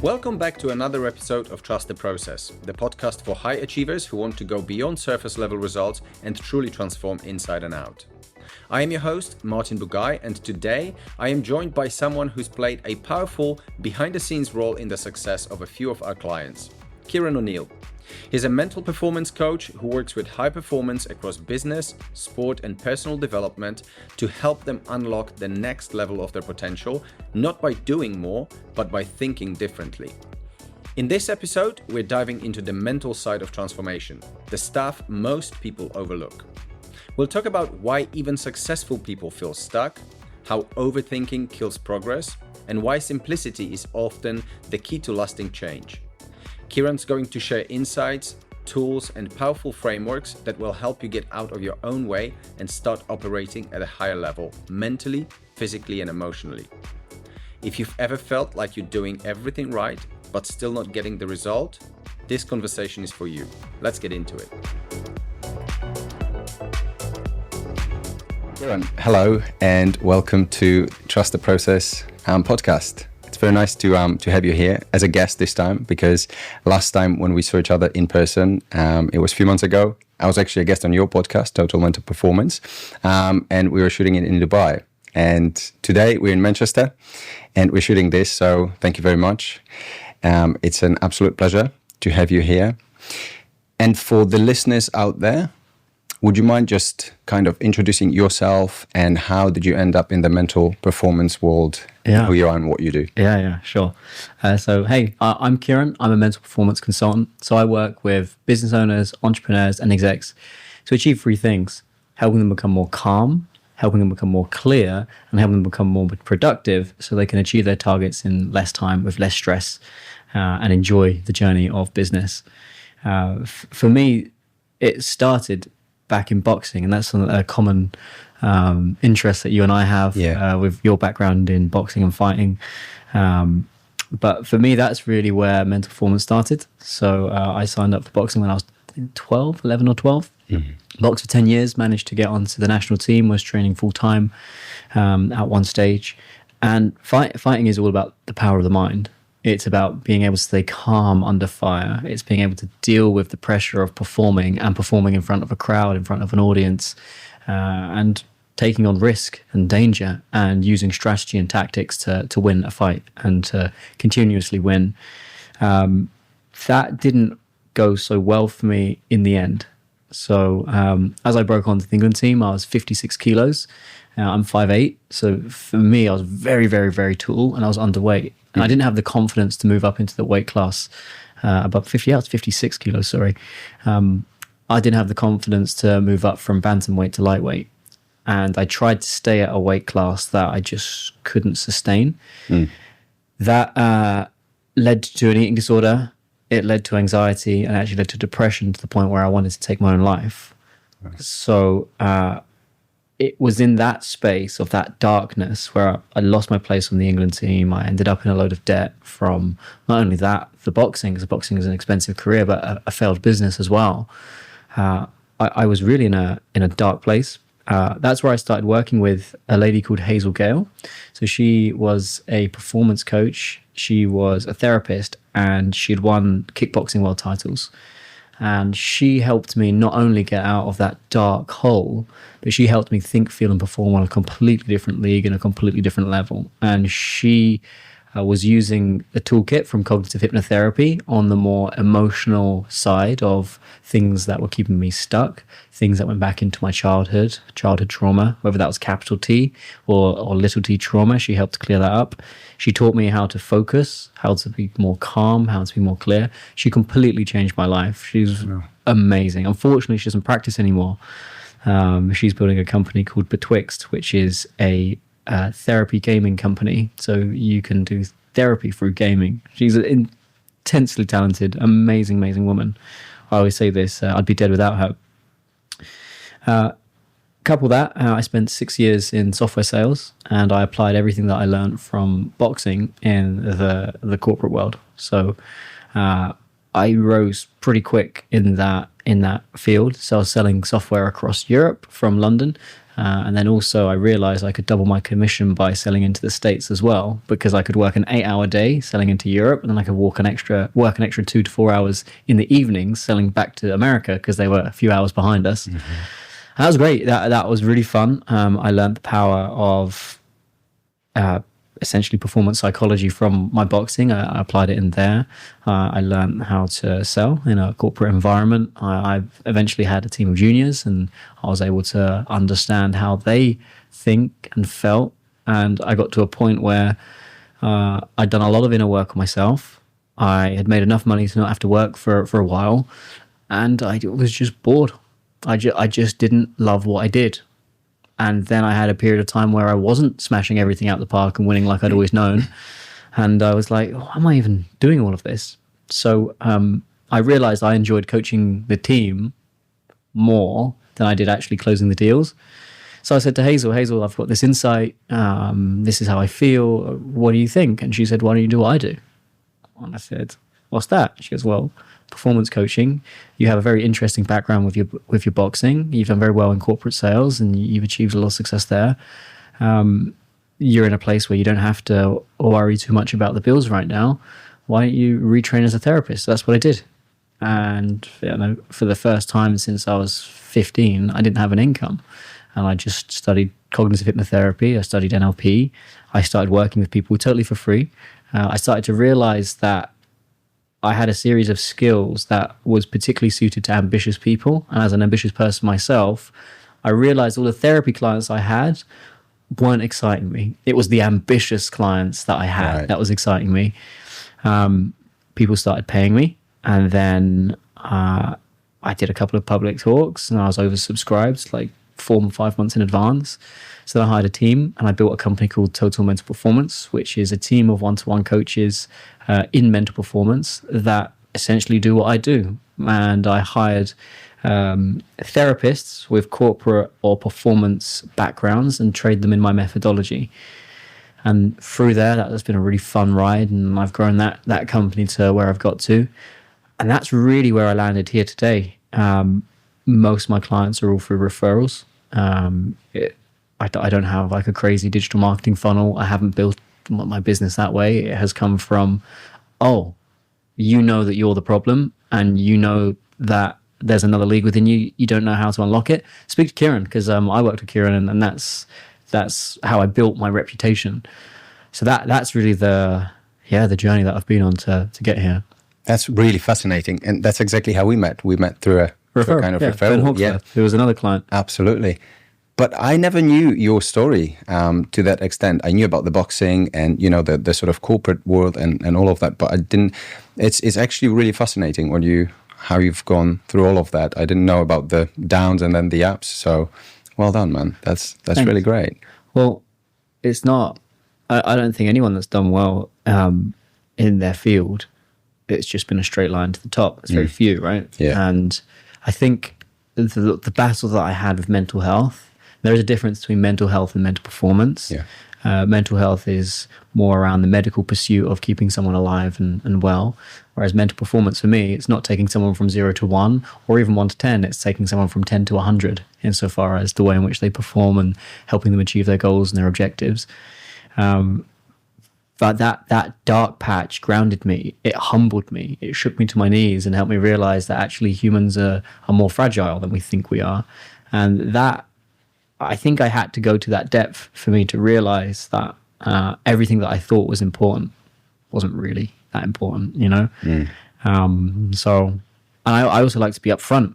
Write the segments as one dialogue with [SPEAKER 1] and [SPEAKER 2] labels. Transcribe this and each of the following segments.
[SPEAKER 1] Welcome back to another episode of Trust the Process, the podcast for high achievers who want to go beyond surface level results and truly transform inside and out. I am your host, Martin Bugai, and today I am joined by someone who's played a powerful behind-the-scenes role in the success of a few of our clients, Kyran O'Neal. He's a mental performance coach who works with high performance across business, sport, and personal development to help them unlock the next level of their potential, not by doing more, but by thinking differently. In this episode, we're diving into the mental side of transformation, the stuff most people overlook. We'll talk about why even successful people feel stuck, how overthinking kills progress, and why simplicity is often the key to lasting change. Kyran's going to share insights, tools, and powerful frameworks that will help you get out of your own way and start operating at a higher level, mentally, physically, and emotionally. If you've ever felt like you're doing everything right, but still not getting the result, this conversation is for you. Let's get into it. Kyran, hello, and welcome to Trust the Process podcast. It's very nice to have you here as a guest this time, because last time when we saw each other in person, it was a few months ago. I was actually a guest on your podcast, Total Mental Performance, and we were shooting it in Dubai. And today we're in Manchester, and we're shooting this. So thank you very much. It's an absolute pleasure to have you here. And for the listeners out there, would you mind just kind of introducing yourself and how did you end up in the mental performance world?
[SPEAKER 2] Yeah.
[SPEAKER 1] Who you are and what you do?
[SPEAKER 2] Yeah, sure. Hey, I'm Kyran. I'm a mental performance consultant. So I work with business owners, entrepreneurs, and execs to achieve three things: helping them become more calm, helping them become more clear, and helping them become more productive so they can achieve their targets in less time with less stress and enjoy the journey of business. For me, it started back in boxing, and that's a common interest that you and I have with your background in boxing and fighting. But for me, that's really where mental performance started. So I signed up for boxing when I was 11 or 12. Mm-hmm. Boxed for 10 years, managed to get onto the national team, was training full-time at one stage. And fighting is all about the power of the mind. It's about being able to stay calm under fire. It's being able to deal with the pressure of performing in front of a crowd, in front of an audience, and taking on risk and danger and using strategy and tactics to win a fight and to continuously win. That didn't go so well for me in the end. So as I broke onto the England team, I was 56 kilos. I'm 5'8". So for me, I was very, very, very tall and I was underweight. And I didn't have the confidence to move up into the weight class above 50. I was 56 kilos, sorry. I didn't have the confidence to move up from bantamweight to lightweight. And I tried to stay at a weight class that I just couldn't sustain. That led to an eating disorder. It led to anxiety and actually led to depression to the point where I wanted to take my own life. Right. So it was in that space of that darkness where I lost my place on the England team. I ended up in a load of debt from not only that, the boxing, because boxing is an expensive career, but a failed business as well. I was really in a dark place. That's where I started working with a lady called Hazel Gale. So she was a performance coach. She was a therapist, and she'd won kickboxing world titles. And she helped me not only get out of that dark hole, but she helped me think, feel, and perform on a completely different league and a completely different level. And she was using a toolkit from cognitive hypnotherapy on the more emotional side of things that were keeping me stuck, things that went back into my childhood trauma, whether that was capital T or little t trauma. She helped clear that up. She taught me how to focus, how to be more calm, how to be more clear. She completely changed my life. She's amazing. Unfortunately, she doesn't practice anymore. She's building a company called Betwixt, which is a therapy gaming company. So you can do therapy through gaming. She's an intensely talented, amazing woman. I always say this, I'd be dead without her. Couple that, I spent 6 years in software sales, and I applied everything that I learned from boxing in the corporate world. So I rose pretty quick in that field. So I was selling software across Europe from London. And then also I realized I could double my commission by selling into the States as well, because I could work an 8-hour day selling into Europe, and then I could work an extra 2 to 4 hours in the evenings selling back to America, because they were a few hours behind us. Mm-hmm. That was great. That was really fun. I learned the power of essentially performance psychology from my boxing. I applied it in there. I learned how to sell in a corporate environment. I eventually had a team of juniors, and I was able to understand how they think and felt. And I got to a point where I'd done a lot of inner work on myself. I had made enough money to not have to work for a while, and I was just bored. I just didn't love what I did. And then I had a period of time where I wasn't smashing everything out the park and winning like I'd always known. And I was like, why am I even doing all of this? So I realized I enjoyed coaching the team more than I did actually closing the deals. So I said to Hazel, I've got this insight. This is how I feel. What do you think? And she said, why don't you do what I do? And I said, what's that? She goes, well, performance coaching. You have a very interesting background with your boxing. You've done very well in corporate sales, and you've achieved a lot of success there. You're in a place where you don't have to worry too much about the bills right now. Why don't you retrain as a therapist? So that's what I did. And for the first time since I was 15, I didn't have an income, and I just studied cognitive hypnotherapy. I studied NLP. I started working with people totally for free. I started to realize that I had a series of skills that was particularly suited to ambitious people. And as an ambitious person myself, I realized all the therapy clients I had weren't exciting me. It was the ambitious clients that I had that was exciting me. People started paying me. And then I did a couple of public talks, and I was oversubscribed like 4 or 5 months in advance. So then I hired a team, and I built a company called Total Mental Performance, which is a team of one-to-one coaches in mental performance that essentially do what I do. And I hired therapists with corporate or performance backgrounds and trained them in my methodology. And through there, that has been a really fun ride, and I've grown that company to where I've got to. And that's really where I landed here today. Most of my clients are all through referrals. I don't have like a crazy digital marketing funnel. I haven't built my business that way. It has come from, you know that you're the problem, and you know that there's another league within you. You don't know how to unlock it. Speak to Kyran, because I worked with Kyran, and that's how I built my reputation. So that's really the journey that I've been on to get here.
[SPEAKER 1] That's really fascinating, and that's exactly how we met. We met through a kind of referral.
[SPEAKER 2] Yeah, who was another client.
[SPEAKER 1] Absolutely. But I never knew your story to that extent. I knew about the boxing and, the sort of corporate world and all of that, but I didn't. It's actually really fascinating how you've gone through all of that. I didn't know about the downs and then the ups. So well done, man. That's Thanks. Really great.
[SPEAKER 2] Well, it's not. I don't think anyone that's done well in their field, it's just been a straight line to the top. It's very few, right?
[SPEAKER 1] Yeah.
[SPEAKER 2] And I think the battle that I had with mental health. There is a difference between mental health and mental performance.
[SPEAKER 1] Yeah.
[SPEAKER 2] Mental health is more around the medical pursuit of keeping someone alive and well, whereas mental performance for me, it's not taking someone from 0 to 1 or even 1 to 10. It's taking someone from 10 to 100 insofar as the way in which they perform and helping them achieve their goals and their objectives. But that dark patch grounded me. It humbled me. It shook me to my knees and helped me realize that actually humans are more fragile than we think we are. And that, I think I had to go to that depth for me to realize that everything that I thought was important wasn't really that important, So, and I also like to be upfront,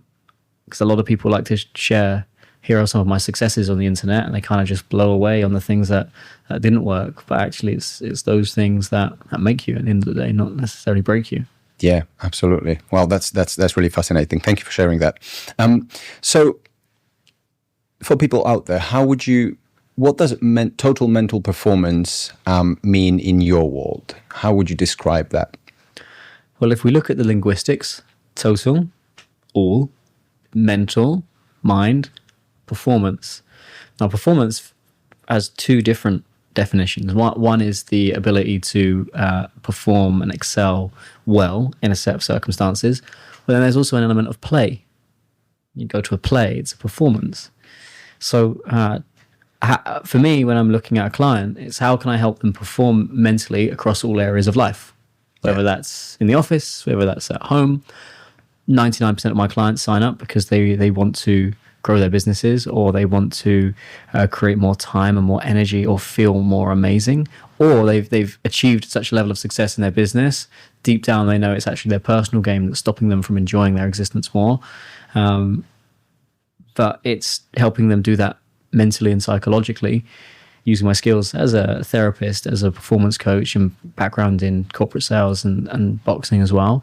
[SPEAKER 2] because a lot of people like to share, here are some of my successes on the internet, and they kind of just blow away on the things that didn't work. But actually, it's those things that make you at the end of the day, not necessarily break you.
[SPEAKER 1] Yeah, absolutely. Well, that's really fascinating. Thank you for sharing that. So, for people out there, what does total mental performance mean in your world? How would you describe that?
[SPEAKER 2] Well, if we look at the linguistics, total, all, mental, mind, performance. Now, performance has 2 different definitions. One is the ability to perform and excel well in a set of circumstances. But then there's also an element of play. You go to a play, it's a performance. So for me, when I'm looking at a client, it's how can I help them perform mentally across all areas of life, whether that's in the office, whether that's at home. 99% of my clients sign up because they want to grow their businesses, or they want to create more time and more energy, or feel more amazing, or they've achieved such a level of success in their business. Deep down, they know it's actually their personal game that's stopping them from enjoying their existence more. But it's helping them do that mentally and psychologically, using my skills as a therapist, as a performance coach, and background in corporate sales and boxing as well.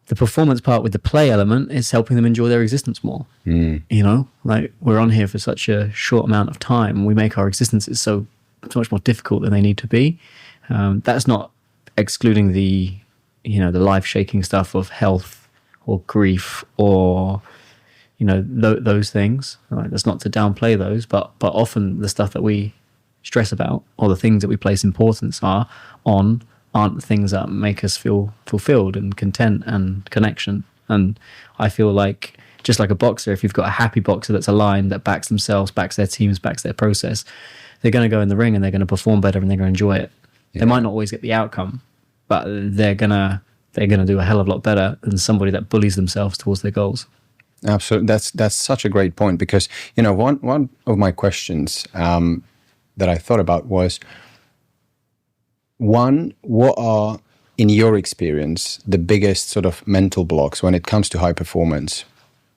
[SPEAKER 2] The performance part with the play element is helping them enjoy their existence more. You know, like, we're on here for such a short amount of time. We make our existences so much more difficult than they need to be. That's not excluding the life shaking stuff of health or grief or, those things. Right? That's not to downplay those, but often the stuff that we stress about, or the things that we place importance on, aren't the things that make us feel fulfilled and content and connection. And I feel like, just like a boxer, if you've got a happy boxer that's aligned, that backs themselves, backs their teams, backs their process, they're going to go in the ring and they're going to perform better and they're going to enjoy it. They might not always get the outcome, but they're going to do a hell of a lot better than somebody that bullies themselves towards their goals.
[SPEAKER 1] Absolutely. That's such a great point, because, one of my questions that I thought about was, one, what are, in your experience, the biggest sort of mental blocks when it comes to high performance?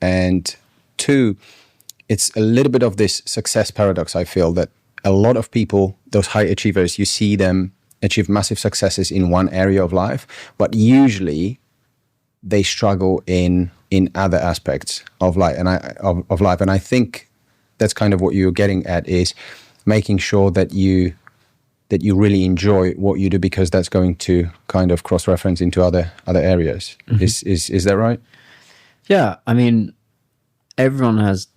[SPEAKER 1] And two, it's a little bit of this success paradox. I feel that a lot of people, those high achievers, you see them achieve massive successes in one area of life, but usually they struggle in other aspects of life. And I think that's kind of what you're getting at, is making sure that you really enjoy what you do, because that's going to kind of cross-reference into other areas. Mm-hmm. Is that right? Yeah.
[SPEAKER 2] I mean, everyone has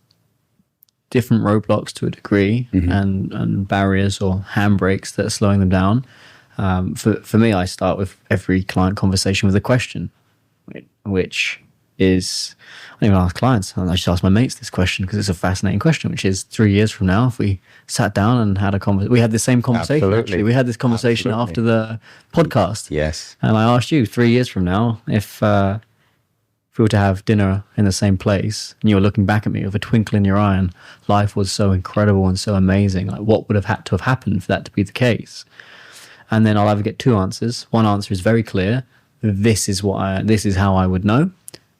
[SPEAKER 2] different roadblocks to a degree, mm-hmm. and barriers or handbrakes that are slowing them down. For me, I start with every client conversation with a question, which is, I don't even ask clients, I just ask my mates this question because it's a fascinating question, which is, 3 years from now, if we sat down and had a conversation, we had the same conversation. Absolutely. Actually, we had this conversation after the podcast.
[SPEAKER 1] Yes.
[SPEAKER 2] And I asked you, 3 years from now, if we were to have dinner in the same place and you were looking back at me with a twinkle in your eye and life was so incredible and so amazing, like, what would have had to have happened for that to be the case? And then I'll either get two answers. One answer is very clear. This is how I would know.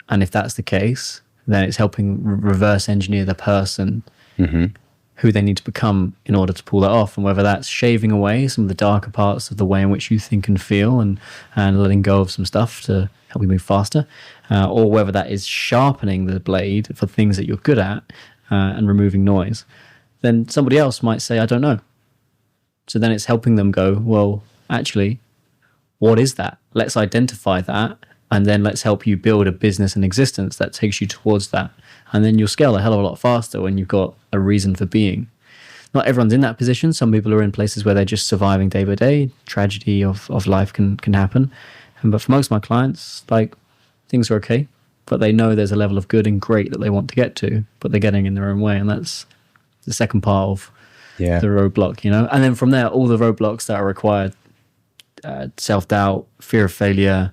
[SPEAKER 2] And if that's the case, then it's helping reverse engineer the person, mm-hmm. who they need to become in order to pull that off. And whether that's shaving away some of the darker parts of the way in which you think and feel, and letting go of some stuff to help you move faster, or whether that is sharpening the blade for things that you're good at, and removing noise, then somebody else might say, I don't know. So then it's helping them go, well, actually, what is that? Let's identify that. And then let's help you build a business and existence that takes you towards that. And then you'll scale a hell of a lot faster when you've got a reason for being. Not everyone's in that position. Some people are in places where they're just surviving day by day. Tragedy of life can happen. But for most of my clients, like, things are okay, but they know there's a level of good and great that they want to get to, but they're getting in their own way. And that's the second part of the roadblock, And then from there, all the roadblocks that are required, self-doubt, fear of failure,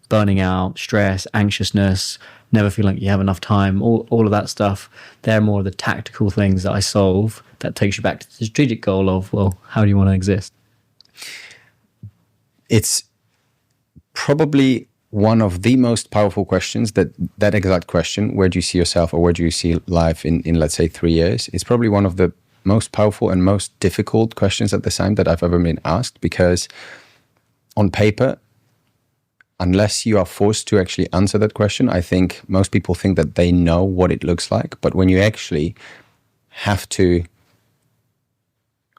[SPEAKER 2] burning out, stress, anxiousness, never feeling like you have enough time, all of that stuff, they're more of the tactical things that I solve that takes you back to the strategic goal of, well, how do you want to exist?
[SPEAKER 1] It's probably one of the most powerful questions, that exact question, where do you see yourself, or where do you see life in let's say 3 years? It's probably one of the most powerful and most difficult questions at the same that I've ever been asked, because on paper, unless you are forced to actually answer that question, I think most people think that they know what it looks like. But when you actually have to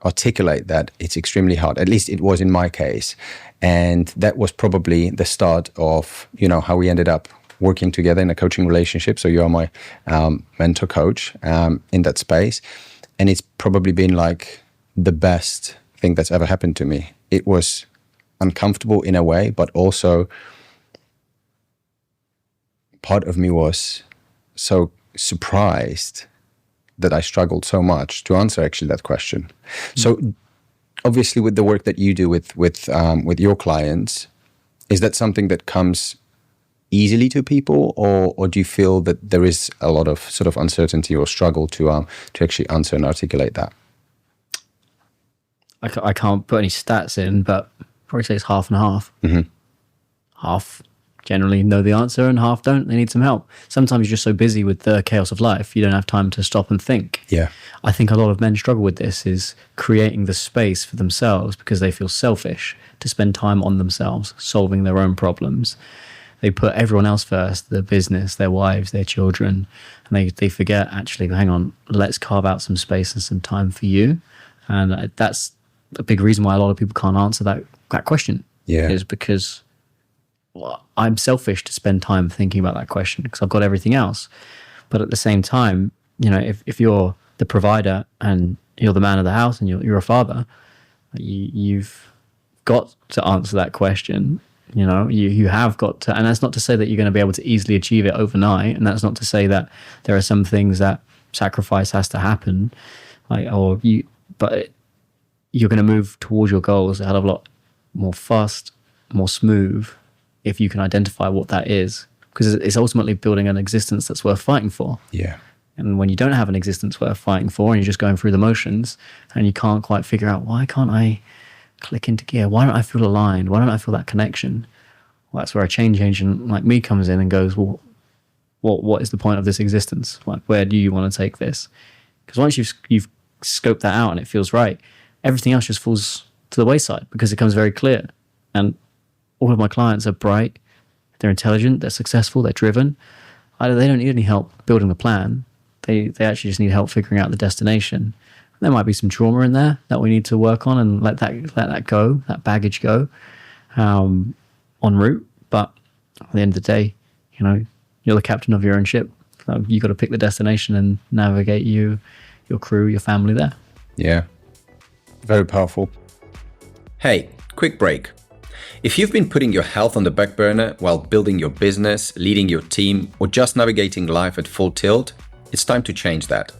[SPEAKER 1] articulate that, it's extremely hard. At least it was in my case. And that was probably the start of, how we ended up working together in a coaching relationship. So you are my mentor coach in that space. And it's probably been like the best thing that's ever happened to me. It was uncomfortable in a way, but also part of me was so surprised that I struggled so much to answer actually that question. So obviously with the work that you do with your clients, is that something that comes easily to people, or do you feel that there is a lot of sort of uncertainty or struggle to actually answer and articulate that?
[SPEAKER 2] I can't put any stats in, but probably say it's half and half.
[SPEAKER 1] Mm-hmm.
[SPEAKER 2] Half generally know the answer and half don't. They need some help. Sometimes you're just so busy with the chaos of life, you don't have time to stop and think.
[SPEAKER 1] Yeah.
[SPEAKER 2] I think a lot of men struggle with this, is creating the space for themselves because they feel selfish to spend time on themselves, solving their own problems. They put everyone else first, their business, their wives, their children, and they forget, actually, hang on, let's carve out some space and some time for you. And that's a big reason why a lot of people can't answer that question.
[SPEAKER 1] Yeah.
[SPEAKER 2] Is because I'm selfish to spend time thinking about that question because I've got everything else. But at the same time, if you're the provider and you're the man of the house and you're a father, you've got to answer that question. You have got to, and that's not to say that you're going to be able to easily achieve it overnight, and that's not to say that there are some things that sacrifice has to happen, but you're going to move towards your goals a hell of a lot more fast, more smooth, if you can identify what that is, because it's ultimately building an existence that's worth fighting for.
[SPEAKER 1] Yeah.
[SPEAKER 2] And when you don't have an existence worth fighting for, and you're just going through the motions, and you can't quite figure out, why can't I click into gear? Why don't I feel aligned? Why don't I feel that connection? Well, that's where a change agent like me comes in and goes, well, what is the point of this existence? Like, where do you want to take this? Because once you've scoped that out and it feels right, everything else just falls to the wayside because it becomes very clear. And all of my clients are bright, they're intelligent, they're successful, they're driven. They don't need any help building the plan. They actually just need help figuring out the destination. There might be some trauma in there that we need to work on and let that go, that baggage go en route. But at the end of the day, you're the captain of your own ship. So you got to pick the destination and navigate your crew, your family there.
[SPEAKER 1] Yeah, very powerful. Hey, quick break. If you've been putting your health on the back burner while building your business, leading your team, or just navigating life at full tilt, it's time to change that.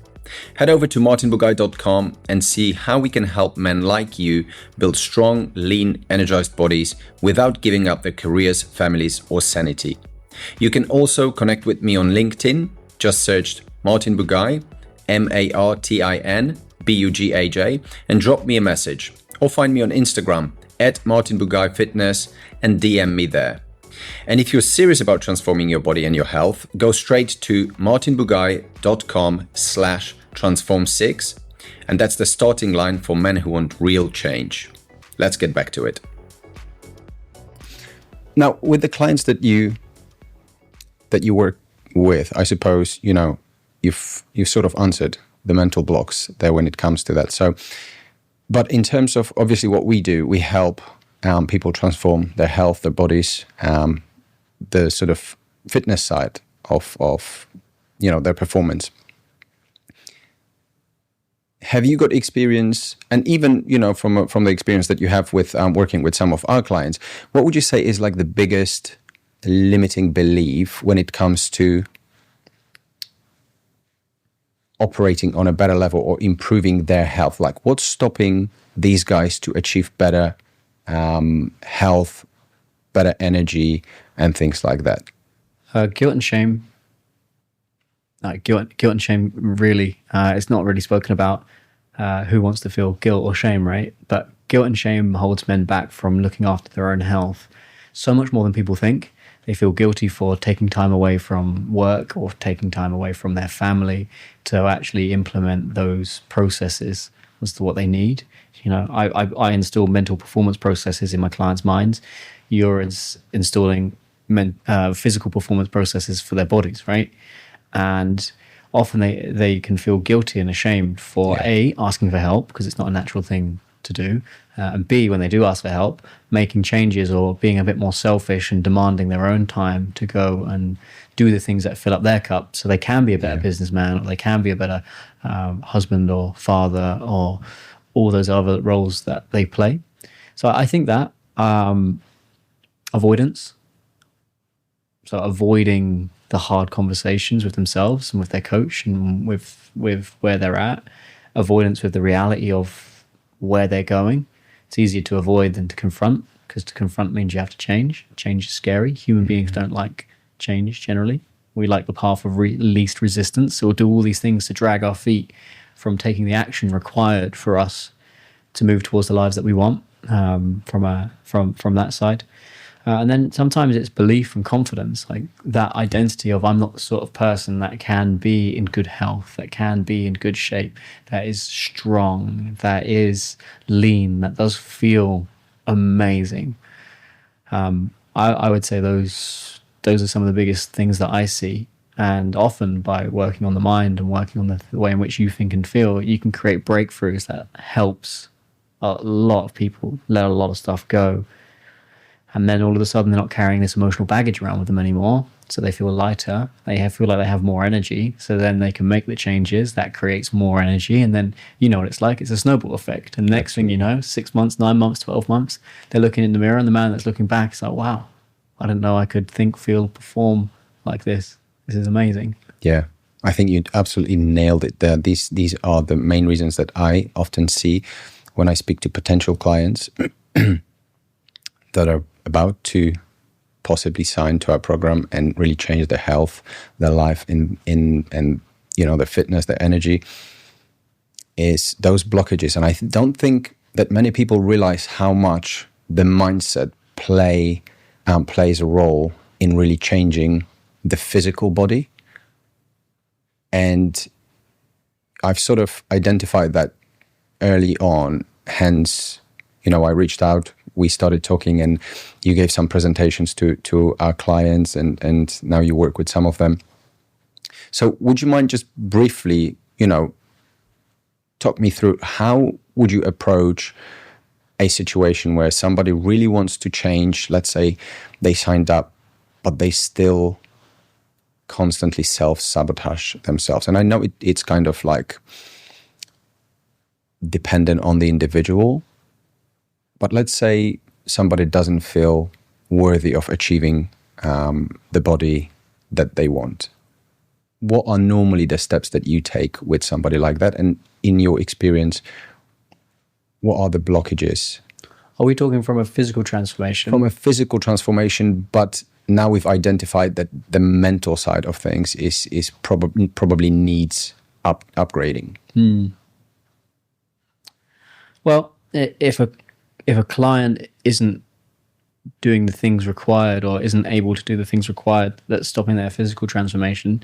[SPEAKER 1] Head over to martinbugai.com and see how we can help men like you build strong, lean, energized bodies without giving up their careers, families, or sanity. You can also connect with me on LinkedIn. Just search Martin Bugai, MartinBugaj, and drop me a message. Or find me on Instagram @MartinBugaiFitness and DM me there. And if you're serious about transforming your body and your health, go straight to martinbugai.com/transform6, and that's the starting line for men who want real change. Let's get back to it. Now, with the clients that you work with, I suppose you've sort of answered the mental blocks there when it comes to that. So, but in terms of obviously what we do, we help people transform their health, their bodies, the sort of fitness side of their performance. Have you got experience, and even from the experience that you have with working with some of our clients, what would you say is like the biggest limiting belief when it comes to operating on a better level or improving their health? Like, what's stopping these guys to achieve better health, better energy, and things like that?
[SPEAKER 2] Guilt and shame. Guilt and shame, really. It's not really spoken about who wants to feel guilt or shame, right? But guilt and shame holds men back from looking after their own health so much more than people think. They feel guilty for taking time away from work or taking time away from their family to actually implement those processes as to what they need. I install mental performance processes in my clients' minds. You're installing physical performance processes for their bodies, right? And often they can feel guilty and ashamed for A, asking for help because it's not a natural thing to do, and B, when they do ask for help, making changes or being a bit more selfish and demanding their own time to go and do the things that fill up their cup so they can be a better businessman, or they can be a better husband or father or all those other roles that they play. So I think that avoidance, so avoiding the hard conversations with themselves and with their coach and with where they're at, avoidance with the reality of where they're going. It's easier to avoid than to confront, because to confront means you have to change. Change is scary. Human beings don't like change generally. We like the path of least resistance. So we'll do all these things to drag our feet from taking the action required for us to move towards the lives that we want, from that side. And then sometimes it's belief and confidence, like that identity of I'm not the sort of person that can be in good health, that can be in good shape, that is strong, that is lean, that does feel amazing. I would say those are some of the biggest things that I see. And often by working on the mind and working on the way in which you think and feel, you can create breakthroughs that helps a lot of people let a lot of stuff go. And then all of a sudden they're not carrying this emotional baggage around with them anymore. So they feel lighter. Feel like they have more energy. So then they can make the changes. That creates more energy. And then you know what it's like. It's a snowball effect. And the next thing you know, 6 months, 9 months, 12 months, they're looking in the mirror and the man that's looking back is like, wow, I didn't know I could think, feel, perform like this. This is amazing.
[SPEAKER 1] Yeah, I think you absolutely nailed it there. These are the main reasons that I often see when I speak to potential clients that are about to possibly sign to our program and really change their health, their life, and their fitness, their energy, is those blockages. And I don't think that many people realize how much the mindset plays a role in really changing the physical body. And I've sort of identified that early on. Hence, I reached out, we started talking, and you gave some presentations to our clients, and now you work with some of them. So would you mind just briefly, talk me through how would you approach a situation where somebody really wants to change? Let's say they signed up, but they still constantly self-sabotage themselves. And I know it's kind of like dependent on the individual, but let's say somebody doesn't feel worthy of achieving the body that they want. What are normally the steps that you take with somebody like that? And in your experience, what are the blockages?
[SPEAKER 2] Are we talking from a physical transformation?
[SPEAKER 1] From a physical transformation, but now we've identified that the mental side of things is probably needs upgrading.
[SPEAKER 2] Well, if a client isn't doing the things required or isn't able to do the things required that's stopping their physical transformation,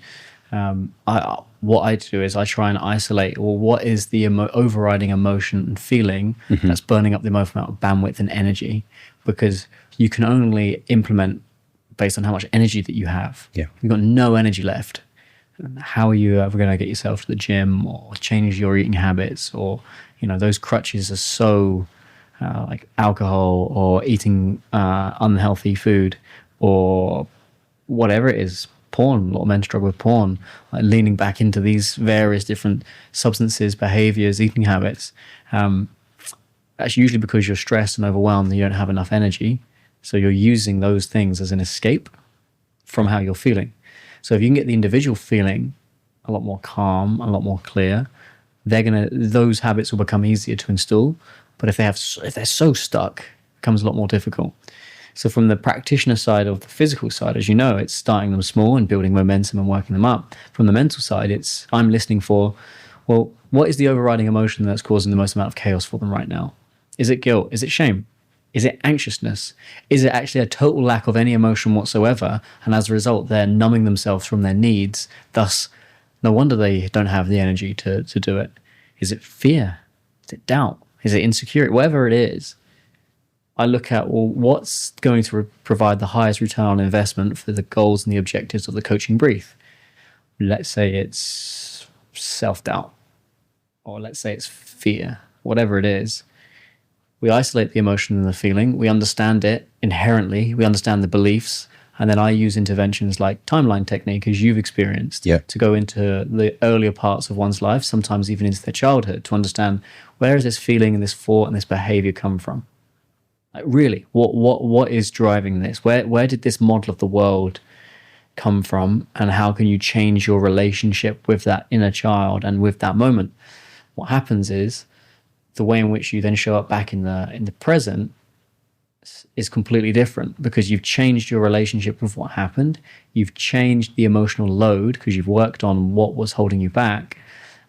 [SPEAKER 2] what I do is I try and isolate, well, what is the overriding emotion and feeling that's burning up the emotional amount of bandwidth and energy, because you can only implement based on how much energy that you have.
[SPEAKER 1] Yeah.
[SPEAKER 2] You've got no energy left. How are you ever going to get yourself to the gym or change your eating habits? Or, those crutches are so like alcohol or eating unhealthy food or whatever it is. Porn. A lot of men struggle with porn, like leaning back into these various different substances, behaviors, eating habits. That's usually because you're stressed and overwhelmed and you don't have enough energy. So you're using those things as an escape from how you're feeling. So if you can get the individual feeling a lot more calm, a lot more clear, those habits will become easier to install. But if they're so stuck, it becomes a lot more difficult. So from the practitioner side of the physical side, as you know, it's starting them small and building momentum and working them up. From the mental side, I'm listening for, well, what is the overriding emotion that's causing the most amount of chaos for them right now? Is it guilt? Is it shame? Is it anxiousness? Is it actually a total lack of any emotion whatsoever? And as a result, they're numbing themselves from their needs. Thus, no wonder they don't have the energy to do it. Is it fear? Is it doubt? Is it insecurity? Whatever it is, I look at, well, what's going to provide the highest return on investment for the goals and the objectives of the coaching brief? Let's say it's self-doubt, or let's say it's fear, whatever it is. We isolate the emotion and the feeling. We understand it inherently. We understand the beliefs. And then I use interventions like timeline technique, as you've experienced, to go into the earlier parts of one's life, sometimes even into their childhood, to understand Where is this feeling and this thought and this behavior come from? Like, really, what is driving this? Where did this model of the world come from, and how can you change your relationship with that inner child and with that moment? What happens is the way in which you then show up back in the present is completely different, because you've changed your relationship with what happened. You've changed the emotional load because you've worked on what was holding you back.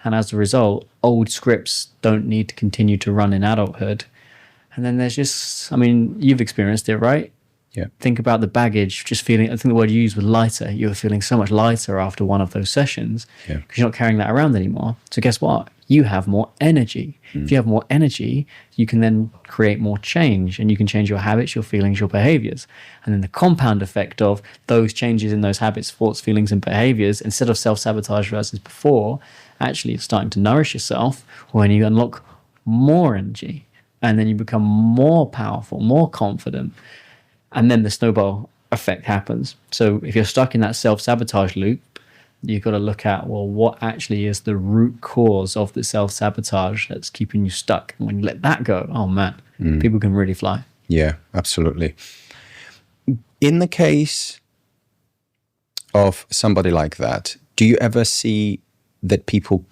[SPEAKER 2] And as a result, old scripts don't need to continue to run in adulthood. And then there's just, I mean, you've experienced it, right?
[SPEAKER 1] Yeah.
[SPEAKER 2] Think about the baggage, just feeling, I think the word you used was lighter. You were feeling so much lighter after one of those sessions because you're not carrying that around anymore. So guess what? You have more energy. If you have more energy, you can then create more change, and you can change your habits, your feelings, your behaviors. And then the compound effect of those changes in those habits, thoughts, feelings, and behaviors, instead of self-sabotage versus before, actually it's starting to nourish yourself when you unlock more energy, and then you become more powerful, more confident. And then the snowball effect happens. So if you're stuck in that self-sabotage loop, you've got to look at, well, what actually is the root cause of the self-sabotage that's keeping you stuck? And when you let that go, oh man, people can really fly.
[SPEAKER 1] Yeah, absolutely. In the case of somebody like that, do you ever see that people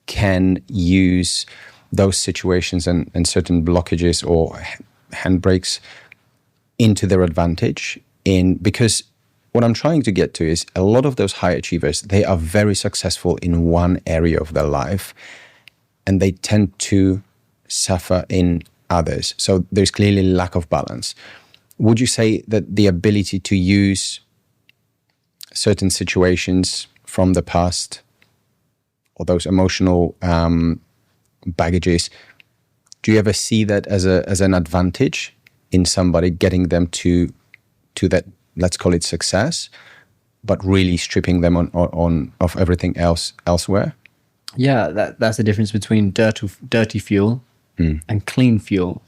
[SPEAKER 1] can use those situations and certain blockages or handbrakes into their advantage? Because what I'm trying to get to is a lot of those high achievers, they are very successful in one area of their life, and they tend to suffer in others. So there's clearly lack of balance. Would you say that the ability to use certain situations from the past or those emotional baggages, do you ever see that as an advantage in somebody, getting them to that, let's call it success, but really stripping them of everything else elsewhere?
[SPEAKER 2] Yeah, that's the difference between dirty fuel and clean fuel.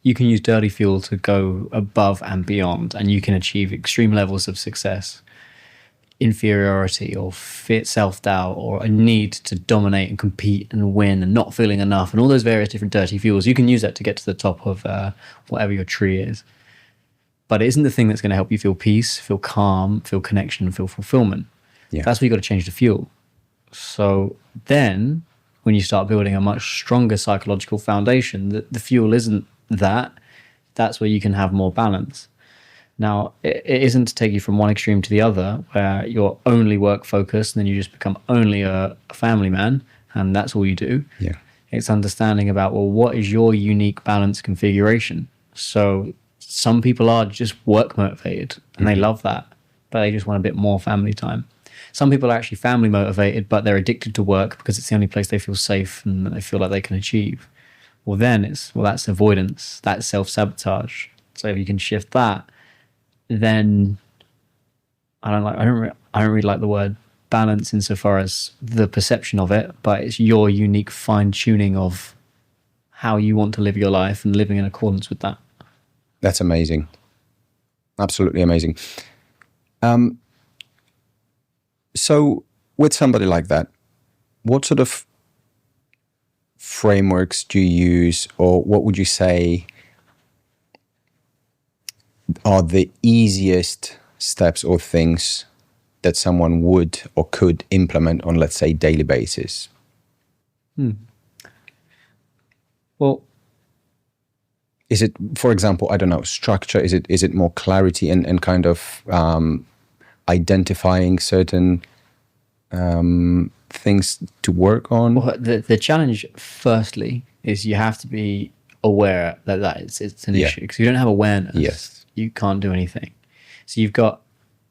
[SPEAKER 2] You can use dirty fuel to go above and beyond, and you can achieve extreme levels of success. Inferiority or self-doubt or a need to dominate and compete and win and not feeling enough and all those various different dirty fuels, you can use that to get to the top of whatever your tree is. But it isn't the thing that's going to help you feel peace, feel calm, feel connection, feel fulfillment.
[SPEAKER 1] Yeah.
[SPEAKER 2] That's where you've got to change the fuel. So then when you start building a much stronger psychological foundation, the fuel isn't that. That's where you can have more balance. Now, it isn't to take you from one extreme to the other, where you're only work focused and then you just become only a family man and that's all you do.
[SPEAKER 1] Yeah.
[SPEAKER 2] It's understanding about, well, what is your unique balance configuration? So some people are just work motivated and they love that, but they just want a bit more family time. Some people are actually family motivated, but they're addicted to work because it's the only place they feel safe and they feel like they can achieve. Well, then that's avoidance, that's self-sabotage. So if you can shift that, then I don't really like the word balance insofar as the perception of it, but it's your unique fine tuning of how you want to live your life and living in accordance with that.
[SPEAKER 1] That's amazing. Absolutely amazing. So with somebody like that, what sort of frameworks do you use, or what would you say are the easiest steps or things that someone would or could implement on, let's say, daily basis?
[SPEAKER 2] Well,
[SPEAKER 1] is it, for example, I don't know, structure? Is it more clarity and kind of identifying certain things to work on?
[SPEAKER 2] Well, the challenge, firstly, is you have to be aware that it's an issue. Because if you don't have awareness, you can't do anything. So you've got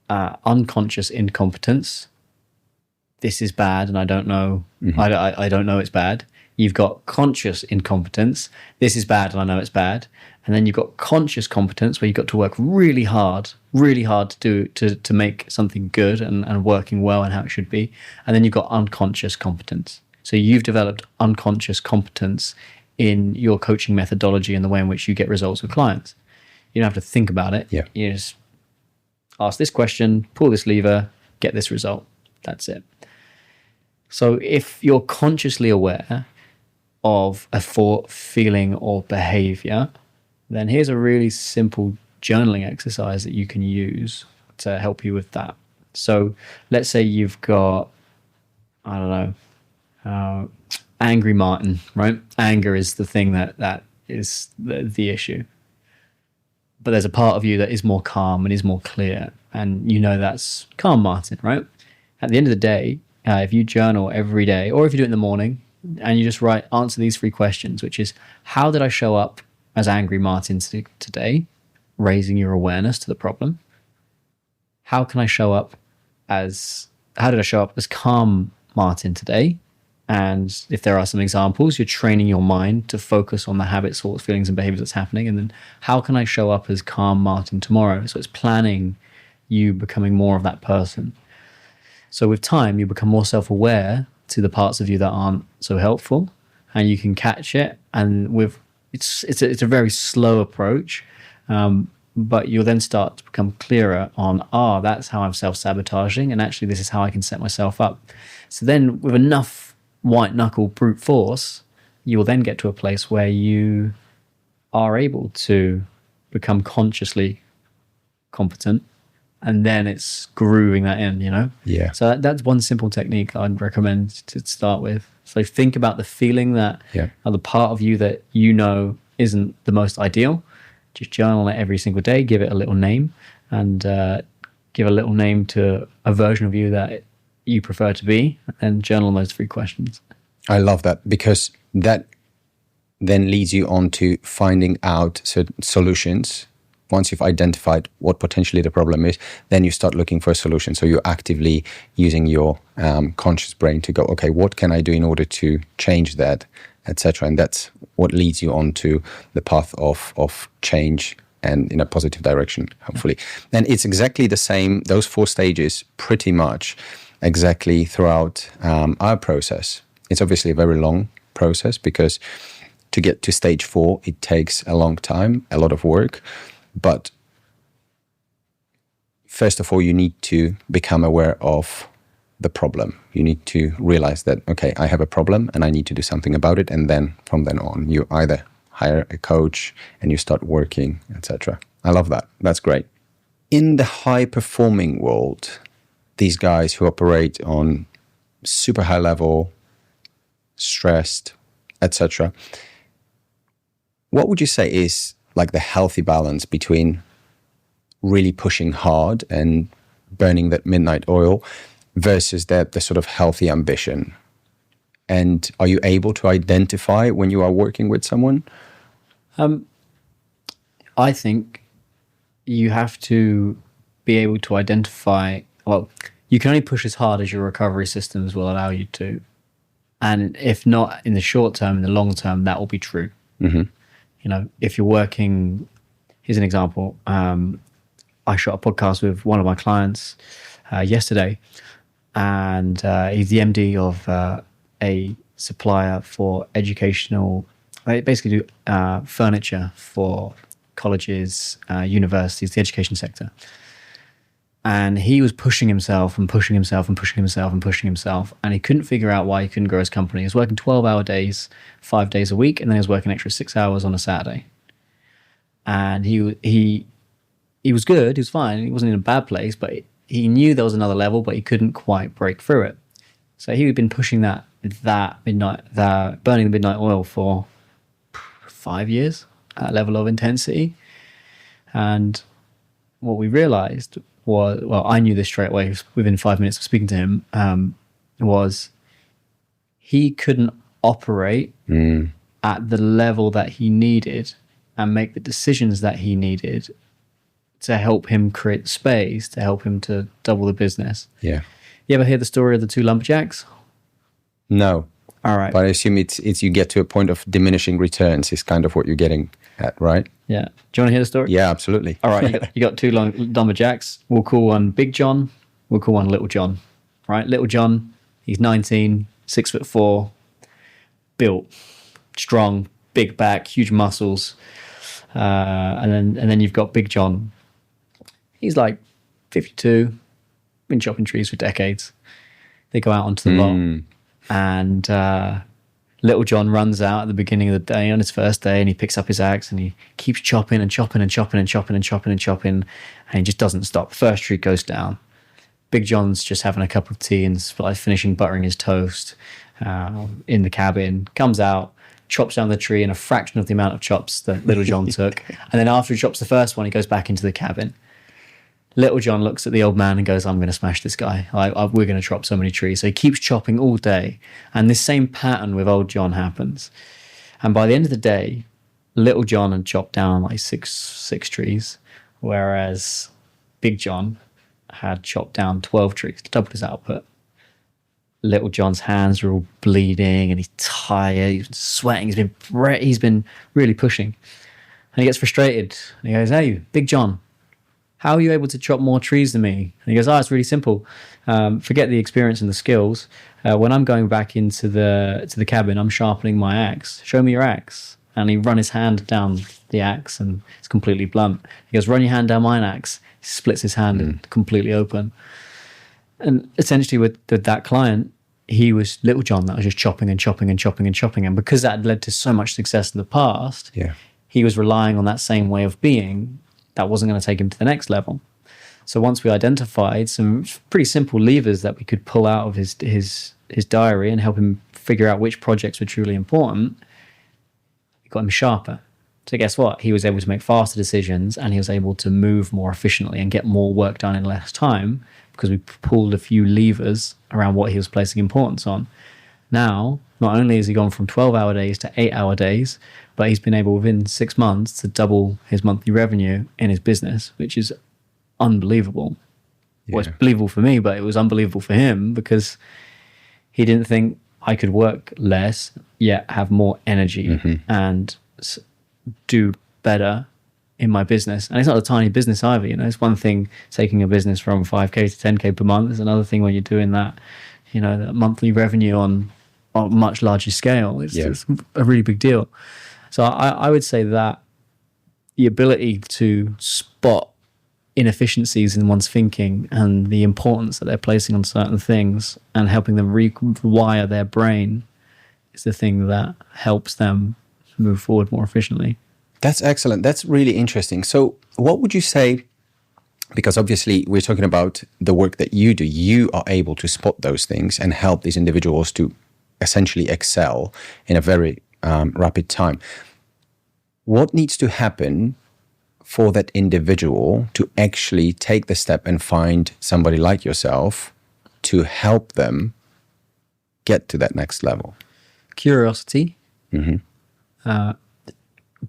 [SPEAKER 2] unconscious incompetence. This is bad, and I don't know. I don't know it's bad. You've got conscious incompetence. This is bad, and I know it's bad. And then you've got conscious competence, where you've got to work really hard to make something good and working well and how it should be. And then you've got unconscious competence. So you've developed unconscious competence in your coaching methodology and the way in which you get results with clients. You don't have to think about it.
[SPEAKER 1] Yeah.
[SPEAKER 2] You just ask this question, pull this lever, get this result. That's it. So if you're consciously aware, of a thought, feeling, or behavior, then here's a really simple journaling exercise that you can use to help you with that. So let's say you've got, I don't know, angry Martin, right? Anger is the thing that is the issue. But there's a part of you that is more calm and is more clear. And you know that's calm Martin, right? At the end of the day, if you journal every day, or if you do it in the morning, and you just answer these 3 questions, which is, how did I show up as angry Martin today? Raising your awareness to the problem. How did I show up as calm Martin today? And if there are some examples, you're training your mind to focus on the habits, thoughts, feelings, and behaviors that's happening. And then how can I show up as calm Martin tomorrow? So it's planning you becoming more of that person. So with time, you become more self-aware to the parts of you that aren't so helpful, and you can catch it. And it's a very slow approach, but you'll then start to become clearer on, that's how I'm self-sabotaging, and actually this is how I can set myself up. So then with enough white knuckle brute force, you will then get to a place where you are able to become consciously competent, and then it's grooving that in,
[SPEAKER 1] Yeah.
[SPEAKER 2] So that's one simple technique I'd recommend to start with. So think about the feeling that are the part of you that isn't the most ideal. Just journal it every single day, give it a little name, and give a little name to a version of you that you prefer to be, and journal those 3 questions.
[SPEAKER 1] I love that, because that then leads you on to finding out solutions. Once you've identified what potentially the problem is, then you start looking for a solution. So you're actively using your conscious brain to go, okay, what can I do in order to change that, etc. And that's what leads you on to the path of change and in a positive direction, hopefully. And it's exactly the same, those 4 stages, pretty much exactly throughout our process. It's obviously a very long process, because to get to stage 4, it takes a long time, a lot of work. But first of all, you need to become aware of the problem. You need to realize that, okay, I have a problem and I need to do something about it. And then from then on, you either hire a coach and you start working, etc. I love that. That's great. In the high-performing world, these guys who operate on super high level, stressed, etc., what would you say is like the healthy balance between really pushing hard and burning that midnight oil versus the sort of healthy ambition? And are you able to identify when you are working with someone?
[SPEAKER 2] I think you have to be able to identify, you can only push as hard as your recovery systems will allow you to. And if not in the short term, in the long term, that will be true.
[SPEAKER 1] Mm-hmm.
[SPEAKER 2] If you're working, here's an example. I shot a podcast with one of my clients yesterday, and he's the MD of a supplier for educational. They basically do furniture for colleges, universities, the education sector. And he was pushing himself and pushing himself and pushing himself and pushing himself. And he couldn't figure out why he couldn't grow his company. He was working 12-hour days, 5 days a week, and then he was working an extra 6 hours on a Saturday. And he was good, he was fine, he wasn't in a bad place, but he knew there was another level, but he couldn't quite break through it. So he had been pushing that burning the midnight oil for 5 years at a level of intensity. And what we realized was, I knew this straight away within 5 minutes of speaking to him, was he couldn't operate at the level that he needed and make the decisions that he needed to help him create space, to help him to double the business.
[SPEAKER 1] Yeah.
[SPEAKER 2] You ever hear the story of the 2 lumberjacks?
[SPEAKER 1] No.
[SPEAKER 2] All right.
[SPEAKER 1] But I assume it's you get to a point of diminishing returns is kind of what you're getting at, right?
[SPEAKER 2] Yeah. Do you want to hear the story?
[SPEAKER 1] Yeah, absolutely.
[SPEAKER 2] All right. You got 2 lumberjacks. We'll call one Big John. We'll call one Little John. Right? Little John, he's 19, 6'4", built, strong, big back, huge muscles. And then you've got Big John. He's like 52, been chopping trees for decades. They go out onto the lot, and Little John runs out at the beginning of the day on his first day, and he picks up his axe and he keeps chopping and chopping and chopping and chopping and chopping and chopping, and he just doesn't stop. First tree goes down. Big John's just having a cup of tea and like finishing buttering his toast in the cabin. Comes out, chops down the tree in a fraction of the amount of chops that Little John took, and then after he chops the first one, he goes back into the cabin. Little John looks at the old man and goes, I'm going to smash this guy. We're going to chop so many trees. So he keeps chopping all day. And this same pattern with old John happens. And by the end of the day, Little John had chopped down like six trees, whereas Big John had chopped down 12 trees, doubled his output. Little John's hands are all bleeding and he's tired, he's been sweating, he's been really pushing. And he gets frustrated. And he goes, hey, Big John, how are you able to chop more trees than me? And he goes, it's really simple. Forget the experience and the skills. When I'm going back into the cabin, I'm sharpening my axe. Show me your axe. And he run his hand down the axe and it's completely blunt. He goes, run your hand down my axe. He splits his hand and completely open. And essentially with that client, he was Little John that was just chopping and chopping and chopping and chopping. And because that had led to so much success in the past, he was relying on that same way of being. That wasn't going to take him to the next level. So once we identified some pretty simple levers that we could pull out of his diary and help him figure out which projects were truly important, it got him sharper. So guess what? He was able to make faster decisions and he was able to move more efficiently and get more work done in less time because we pulled a few levers around what he was placing importance on. Now, not only has he gone from 12-hour days to 8-hour days, but he's been able within 6 months to double his monthly revenue in his business, which is unbelievable. Well, it's believable for me, but it was unbelievable for him because he didn't think I could work less, yet have more energy and do better in my business. And it's not a tiny business either. It's one thing taking a business from 5K to 10K per month. It's another thing when you're doing that, that monthly revenue on a much larger scale. It's a really big deal. So I would say that the ability to spot inefficiencies in one's thinking and the importance that they're placing on certain things and helping them rewire their brain is the thing that helps them move forward more efficiently.
[SPEAKER 1] That's excellent. That's really interesting. So what would you say, because obviously we're talking about the work that you do, you are able to spot those things and help these individuals to essentially excel in a very rapid time. What needs to happen for that individual to actually take the step and find somebody like yourself to help them get to that next level?
[SPEAKER 2] Curiosity.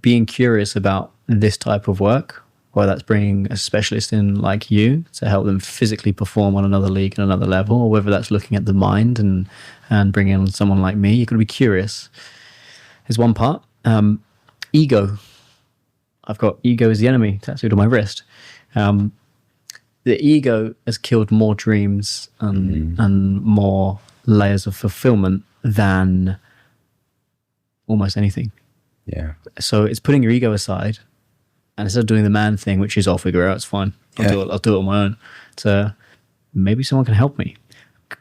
[SPEAKER 2] Being curious about this type of work, whether that's bringing a specialist in like you to help them physically perform on another league and another level, or whether that's looking at the mind and bringing in someone like me. You've got to be curious is one part. Ego. I've got ego is the enemy tattooed on my wrist. The ego has killed more dreams and more layers of fulfillment than almost anything.
[SPEAKER 1] Yeah.
[SPEAKER 2] So it's putting your ego aside, and instead of doing the man thing, which is I'll figure it out, it's fine. I'll do it on my own. So maybe someone can help me,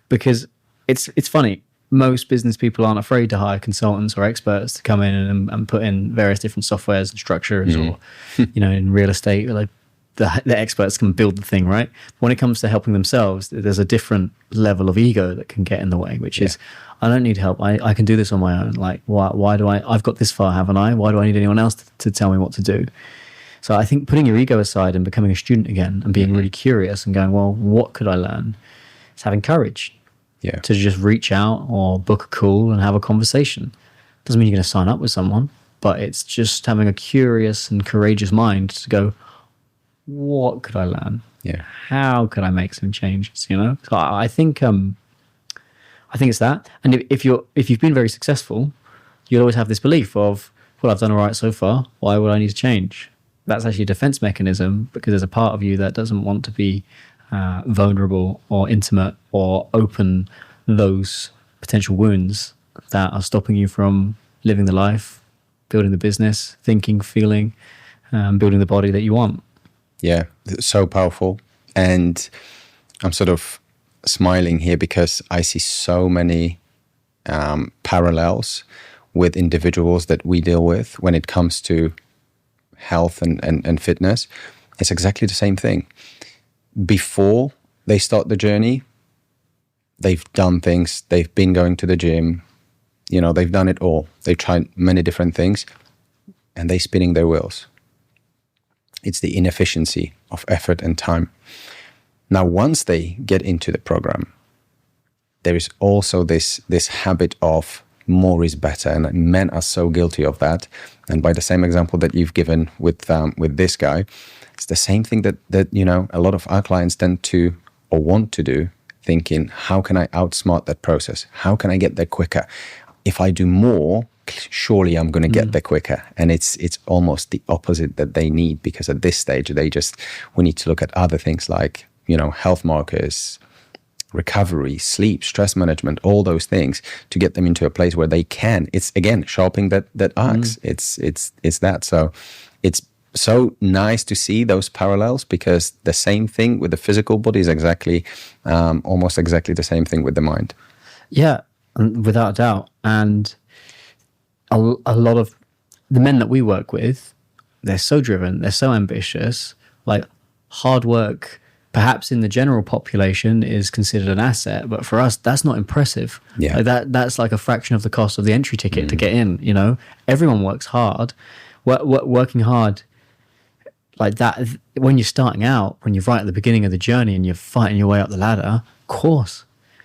[SPEAKER 2] because it's funny. Most business people aren't afraid to hire consultants or experts to come in and put in various different softwares and structures, or in real estate, like the experts can build the thing, right? When it comes to helping themselves, there's a different level of ego that can get in the way, which is, I don't need help. I can do this on my own. Like, why do I've got this far, haven't I? Why do I need anyone else to tell me what to do? So I think putting your ego aside and becoming a student again and being really curious and going, well, what could I learn? It's having courage to just reach out or book a call and have a conversation. Doesn't mean you're going to sign up with someone, but it's just having a curious and courageous mind to go, what could I learn?
[SPEAKER 1] Yeah.
[SPEAKER 2] How could I make some changes? So I think it's that. And if you've been very successful, you'll always have this belief of, well, I've done all right so far. Why would I need to change? That's actually a defense mechanism, because there's a part of you that doesn't want to be vulnerable or intimate or open those potential wounds that are stopping you from living the life, building the business, thinking, feeling, building the body that you want.
[SPEAKER 1] Yeah, so powerful. And I'm sort of smiling here because I see so many parallels with individuals that we deal with when it comes to health and fitness. It's exactly the same thing. Before they start the journey, they've done things, they've been going to the gym, they've done it all. They've tried many different things, and they're spinning their wheels. It's the inefficiency of effort and time. Now, once they get into the program, there is also this habit of more is better, and men are so guilty of that. And by the same example that you've given with this guy, it's the same thing that a lot of our clients tend to or want to do, thinking, how can I outsmart that process? How can I get there quicker? If I do more, surely I'm going to get there quicker. And it's almost the opposite that they need, because at this stage we need to look at other things like health markers, recovery, sleep, stress management, all those things to get them into a place where they can. It's again sharpening that axe. It's that. So it's so nice to see those parallels, because the same thing with the physical body is almost exactly the same thing with the mind.
[SPEAKER 2] Yeah, without a doubt. And a lot of the men that we work with, they're so driven, they're so ambitious. Like, hard work, perhaps in the general population, is considered an asset, but for us, that's not impressive.
[SPEAKER 1] Yeah,
[SPEAKER 2] like that's like a fraction of the cost of the entry ticket to get in. Everyone works hard. Working hard like that, when you're starting out, when you're right at the beginning of the journey and you're fighting your way up the ladder, of course,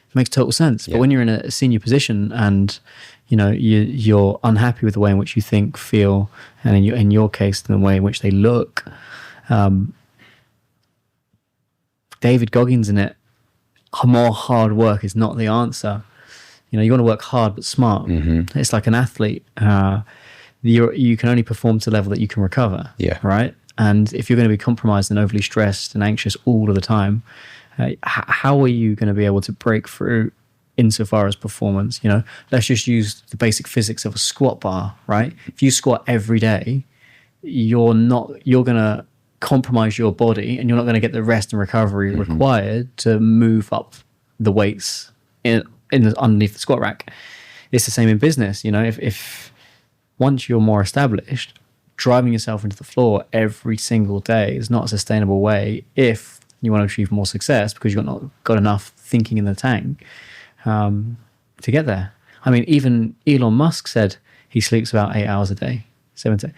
[SPEAKER 2] it makes total sense.
[SPEAKER 1] Yeah.
[SPEAKER 2] But when you're in a senior position and you're unhappy with the way in which you think, feel, and in your case, the way in which they look, David Goggins in it, more hard work is not the answer. You want to work hard but smart. Mm-hmm. It's like an athlete. You can only perform to the level that you can recover.
[SPEAKER 1] Yeah.
[SPEAKER 2] Right. And if you're going to be compromised and overly stressed and anxious all of the time, how are you going to be able to break through insofar as performance? Let's just use the basic physics of a squat bar, right? If you squat every day, you're going to compromise your body, and you're not going to get the rest and recovery required to move up the weights underneath the squat rack. It's the same in business. If once you're more established, driving yourself into the floor every single day is not a sustainable way if you want to achieve more success, because you've not got enough thinking in the tank to get there. I mean, even Elon Musk said he sleeps about 8 hours a day, 7 to 8.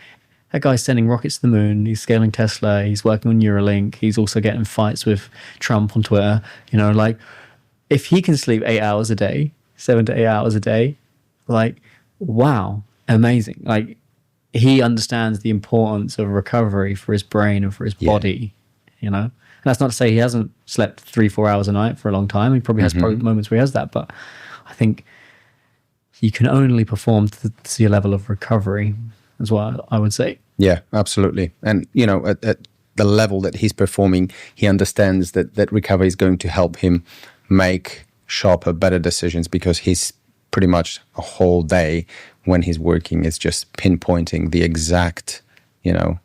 [SPEAKER 2] That guy's sending rockets to the moon. He's scaling Tesla. He's working on Neuralink. He's also getting fights with Trump on Twitter. If he can sleep 8 hours a day, 7 to 8 hours a day, wow, amazing. He understands the importance of recovery for his brain and for his body, And that's not to say he hasn't slept 3-4 hours a night for a long time. He probably has moments where he has that, but I think you can only perform to your level of recovery, is what I would say.
[SPEAKER 1] Yeah, absolutely. And, at the level that he's performing, he understands that recovery is going to help him make sharper, better decisions, because he's pretty much a whole day when he's working is just pinpointing the exact,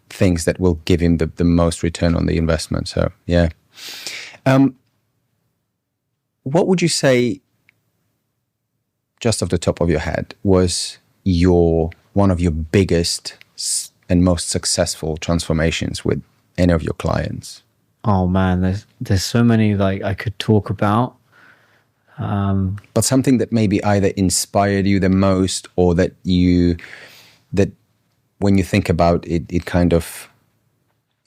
[SPEAKER 1] things that will give him the most return on the investment. So, yeah. What would you say, just off the top of your head, was one of your biggest and most successful transformations with any of your clients?
[SPEAKER 2] Oh man, there's so many I could talk about.
[SPEAKER 1] But something that maybe either inspired you the most, or that when you think about it, it kind of,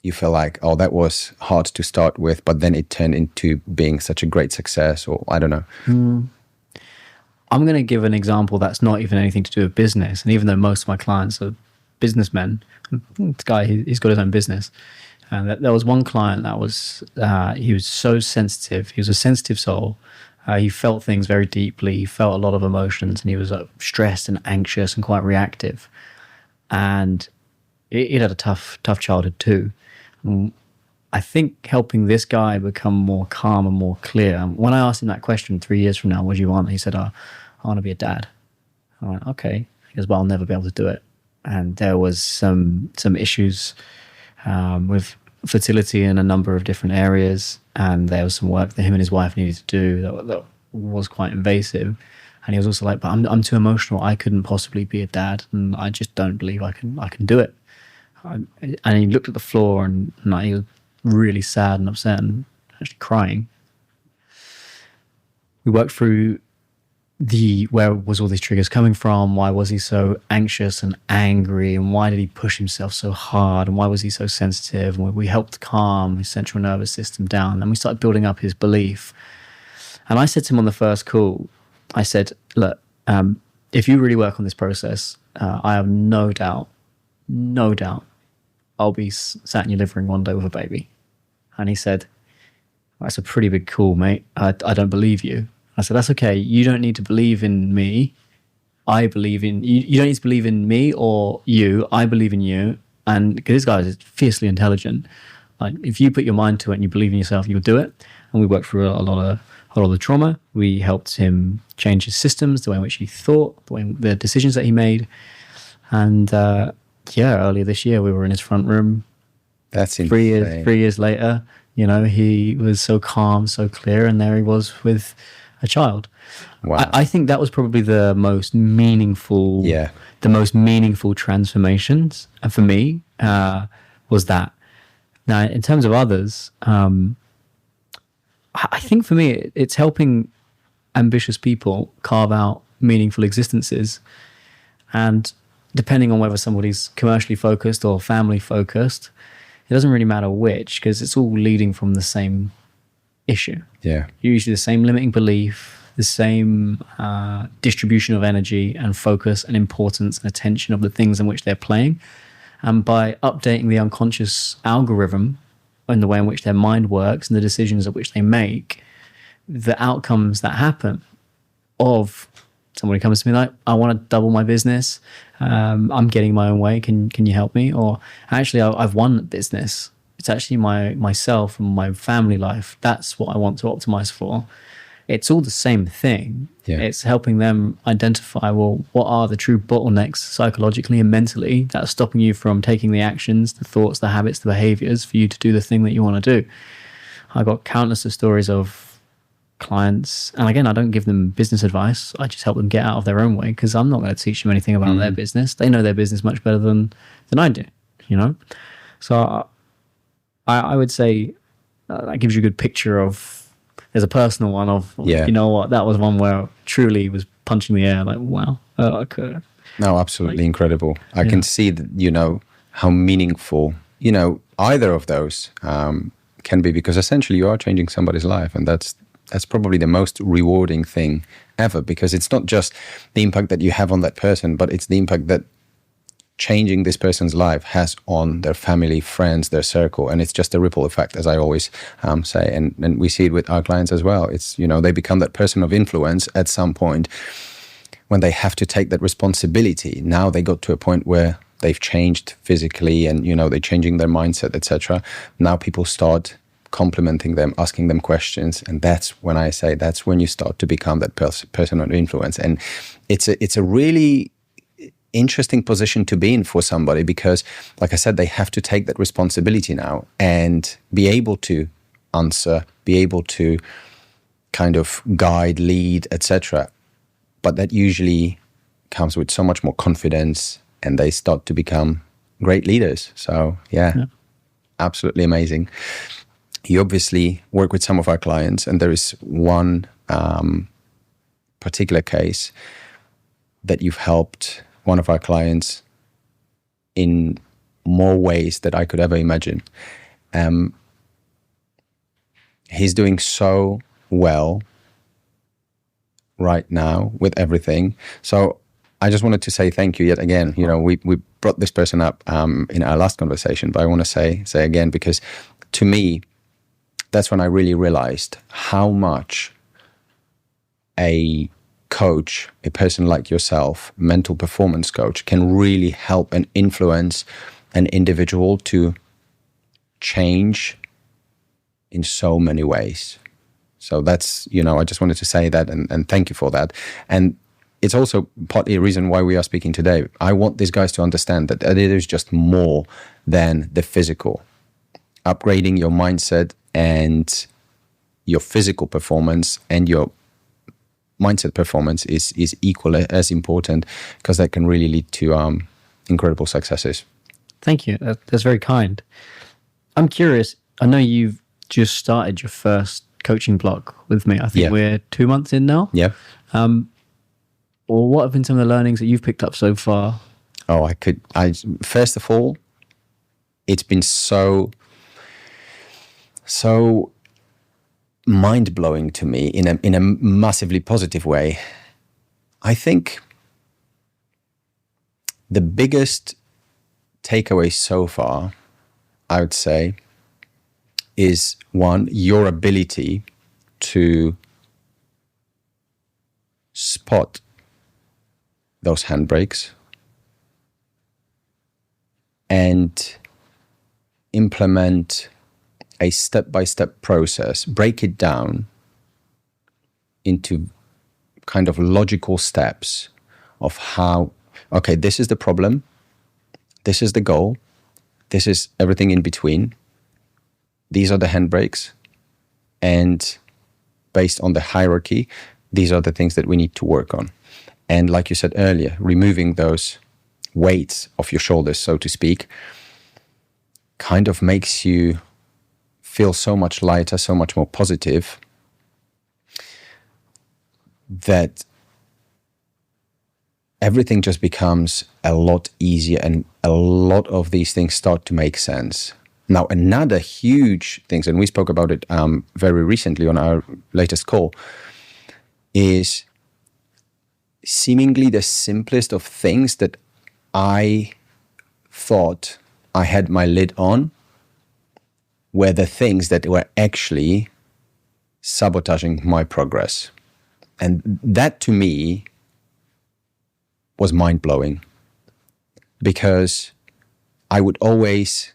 [SPEAKER 1] you feel like, oh, that was hard to start with, but then it turned into being such a great success, or I don't know.
[SPEAKER 2] I'm going to give an example that's not even anything to do with business. And even though most of my clients are businessmen, this guy, he's got his own business. And there was one client that was, he was so sensitive. He was a sensitive soul. He felt things very deeply. He felt a lot of emotions, and he was stressed and anxious and quite reactive. And he had a tough childhood too. I think helping this guy become more calm and more clear. When I asked him that question 3 years from now, what do you want? He said, I want to be a dad. I went, okay. He goes, well, I'll never be able to do it. And there was some issues with fertility in a number of different areas, and there was some work that him and his wife needed to do that was quite invasive. And he was also like, but I'm too emotional. I couldn't possibly be a dad, and I just don't believe I can do it. And he looked at the floor, and he was really sad and upset and actually crying. We worked through where was all these triggers coming from? Why was he so anxious and angry? And why did he push himself so hard? And why was he so sensitive? And we helped calm his central nervous system down. And we started building up his belief. And I said to him on the first call, I said, look, if you really work on this process, I have no doubt, I'll be sat in your living room one day with a baby. And he said, that's a pretty big call, mate. I don't believe you. I said, that's okay. You don't need to believe in me. I believe in you. You don't need to believe in me or you. I believe in you. And because this guy is fiercely intelligent. Like, if you put your mind to it and you believe in yourself, you'll do it. And we worked through a lot of the trauma. We helped him change his systems, the way in which he thought, the decisions that he made. And earlier this year, we were in his front room.
[SPEAKER 1] That's insane.
[SPEAKER 2] 3 years later, he was so calm, so clear, and there he was with a child.
[SPEAKER 1] Wow.
[SPEAKER 2] I think that was probably the most meaningful, transformations for me, was that. Now, in terms of others, I think for me, it's helping ambitious people carve out meaningful existences. And depending on whether somebody's commercially focused or family focused, it doesn't really matter which, because it's all leading from the same issue.
[SPEAKER 1] Yeah.
[SPEAKER 2] Usually the same limiting belief, the same distribution of energy and focus and importance and attention of the things in which they're playing. And by updating the unconscious algorithm and the way in which their mind works and the decisions at which they make, the outcomes that happen of somebody comes to me like, I want to double my business. I'm getting my own way. Can you help me? Or actually, I've won the business. It's actually myself and my family life. That's what I want to optimize for. It's all the same thing.
[SPEAKER 1] Yeah.
[SPEAKER 2] It's helping them identify, well, what are the true bottlenecks psychologically and mentally that are stopping you from taking the actions, the thoughts, the habits, the behaviors for you to do the thing that you want to do. I got countless of stories of clients, and again, I don't give them business advice. I just help them get out of their own way, because I'm not going to teach them anything about their business. They know their business much better than I do, So I would say that gives you a good picture of, there's a personal one of, you know what, that was one where truly was punching the air, like, wow. Okay.
[SPEAKER 1] No, absolutely incredible. I can see that, how meaningful, either of those can be, because essentially you are changing somebody's life, and that's probably the most rewarding thing ever, because it's not just the impact that you have on that person, but it's the impact that changing this person's life has on their family, friends, their circle. And it's just a ripple effect, as I always say. And we see it with our clients as well. It's, they become that person of influence at some point when they have to take that responsibility. Now they got to a point where they've changed physically and, they're changing their mindset, etc. Now people start complimenting them, asking them questions. And that's when I say that's when you start to become that person of influence. And it's a really interesting position to be in for somebody, because, like I said, they have to take that responsibility now and be able to answer, be able to kind of guide, lead, etc. But that usually comes with so much more confidence, and they start to become great leaders. So yeah. Absolutely amazing. You obviously work with some of our clients, and there is one particular case that you've helped one of our clients in more ways that I could ever imagine. He's doing so well right now with everything. So I just wanted to say thank you yet again. We brought this person up in our last conversation, but I want to say again, because to me, that's when I really realized how much a coach, a person like yourself, mental performance coach, can really help and influence an individual to change in so many ways. So that's, I just wanted to say that and thank you for that. And it's also partly a reason why we are speaking today. I want these guys to understand that it is just more than the physical. Upgrading your mindset and your physical performance and your mindset performance is equal as important, because that can really lead to incredible successes.
[SPEAKER 2] Thank you. That's very kind. I'm curious. I know you've just started your first coaching block with me. I think we're 2 months in now.
[SPEAKER 1] Yeah.
[SPEAKER 2] Or what have been some of the learnings that you've picked up so far?
[SPEAKER 1] Oh, first of all, it's been so mind-blowing to me in a massively positive way. I think the biggest takeaway so far, I would say, is one, your ability to spot those handbrakes and implement a step-by-step process, break it down into kind of logical steps of how, okay, this is the problem, this is the goal, this is everything in between, these are the handbrakes, and based on the hierarchy, these are the things that we need to work on. And like you said earlier, removing those weights off your shoulders, so to speak, kind of makes you feel so much lighter, so much more positive, that everything just becomes a lot easier and a lot of these things start to make sense. Now, another huge thing, and we spoke about it very recently on our latest call, is seemingly the simplest of things that I thought I had my lid on were the things that were actually sabotaging my progress. And that to me was mind-blowing, because I would always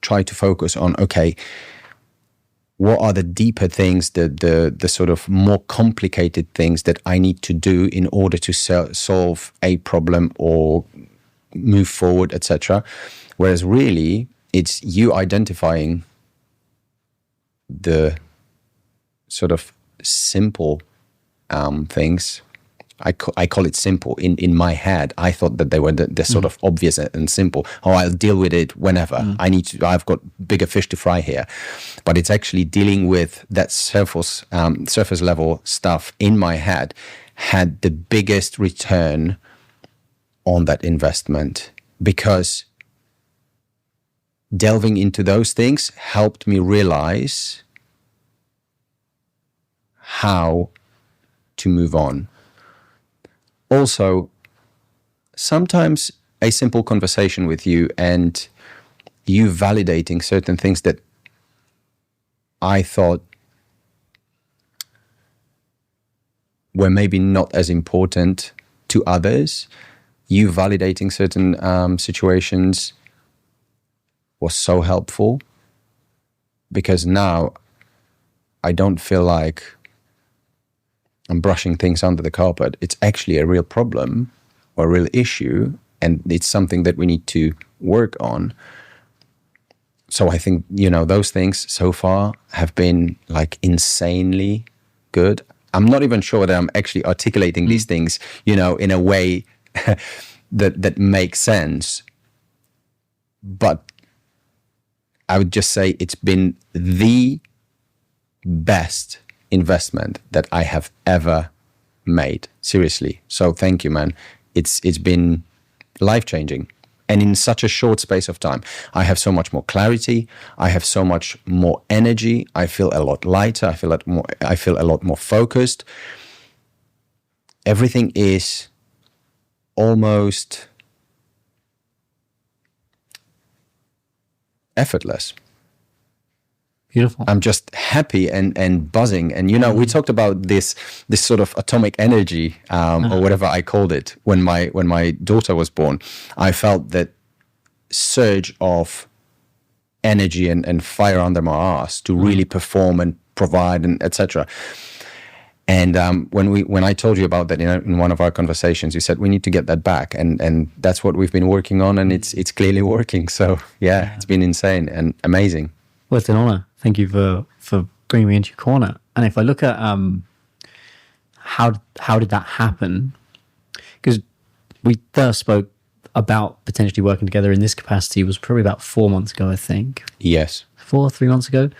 [SPEAKER 1] try to focus on, okay, what are the deeper things, the sort of more complicated things that I need to do in order to solve a problem or move forward, etc. Whereas really, it's you identifying the sort of simple things. I call it simple. In my head, I thought that they were the sort of obvious and simple. Oh, I'll deal with it whenever. I've got bigger fish to fry here. But it's actually dealing with that surface level stuff in my head had the biggest return on that investment, because delving into those things helped me realize how to move on. Also, sometimes a simple conversation with you and you validating certain things that I thought were maybe not as important to others, you validating certain situations was so helpful, because now I don't feel like I'm brushing things under the carpet. It's actually a real problem or a real issue, and it's something that we need to work on. So I think, those things so far have been like insanely good. I'm not even sure that I'm actually articulating these things, in a way that makes sense. But I would just say it's been the best investment that I have ever made. Seriously. So thank you, man. It's been life-changing. And in such a short space of time, I have so much more clarity. I have so much more energy. I feel a lot lighter. I feel a lot more focused. Everything is almost effortless.
[SPEAKER 2] Beautiful.
[SPEAKER 1] I'm just happy and buzzing. And, we talked about this sort of atomic energy, or whatever I called it, when my daughter was born. I felt that surge of energy and fire under my ass to really perform and provide and etc. And when I told you about that in one of our conversations, you said we need to get that back, and that's what we've been working on, and it's clearly working. So yeah, it's been insane and amazing.
[SPEAKER 2] Well, it's an honor. Thank you for bringing me into your corner. And if I look at how did that happen? Because we first spoke about potentially working together in this capacity was probably about 4 months ago, I think.
[SPEAKER 1] Yes.
[SPEAKER 2] 3 months ago.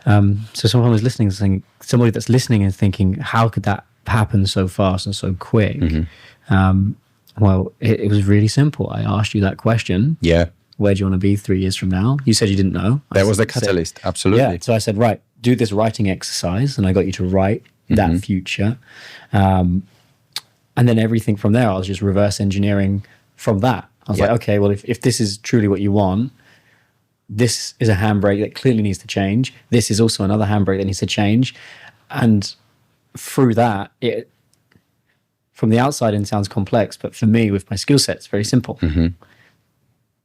[SPEAKER 2] So someone was listening, saying, somebody that's listening and thinking, how could that happen so fast and so quick? Well, it was really simple. I asked you that question.
[SPEAKER 1] Yeah.
[SPEAKER 2] Where do you want to be 3 years from now? You said you didn't know.
[SPEAKER 1] That was the catalyst. Absolutely.
[SPEAKER 2] Yeah. So I said, right, do this writing exercise. And I got you to write that future. And then everything from there, I was just reverse engineering from that. I was like, okay, well, if this is truly what you want, this is a handbrake that clearly needs to change. This is also another handbrake that needs to change. And through that, it, from the outside in, sounds complex, but for me, with my skill set, it's very simple.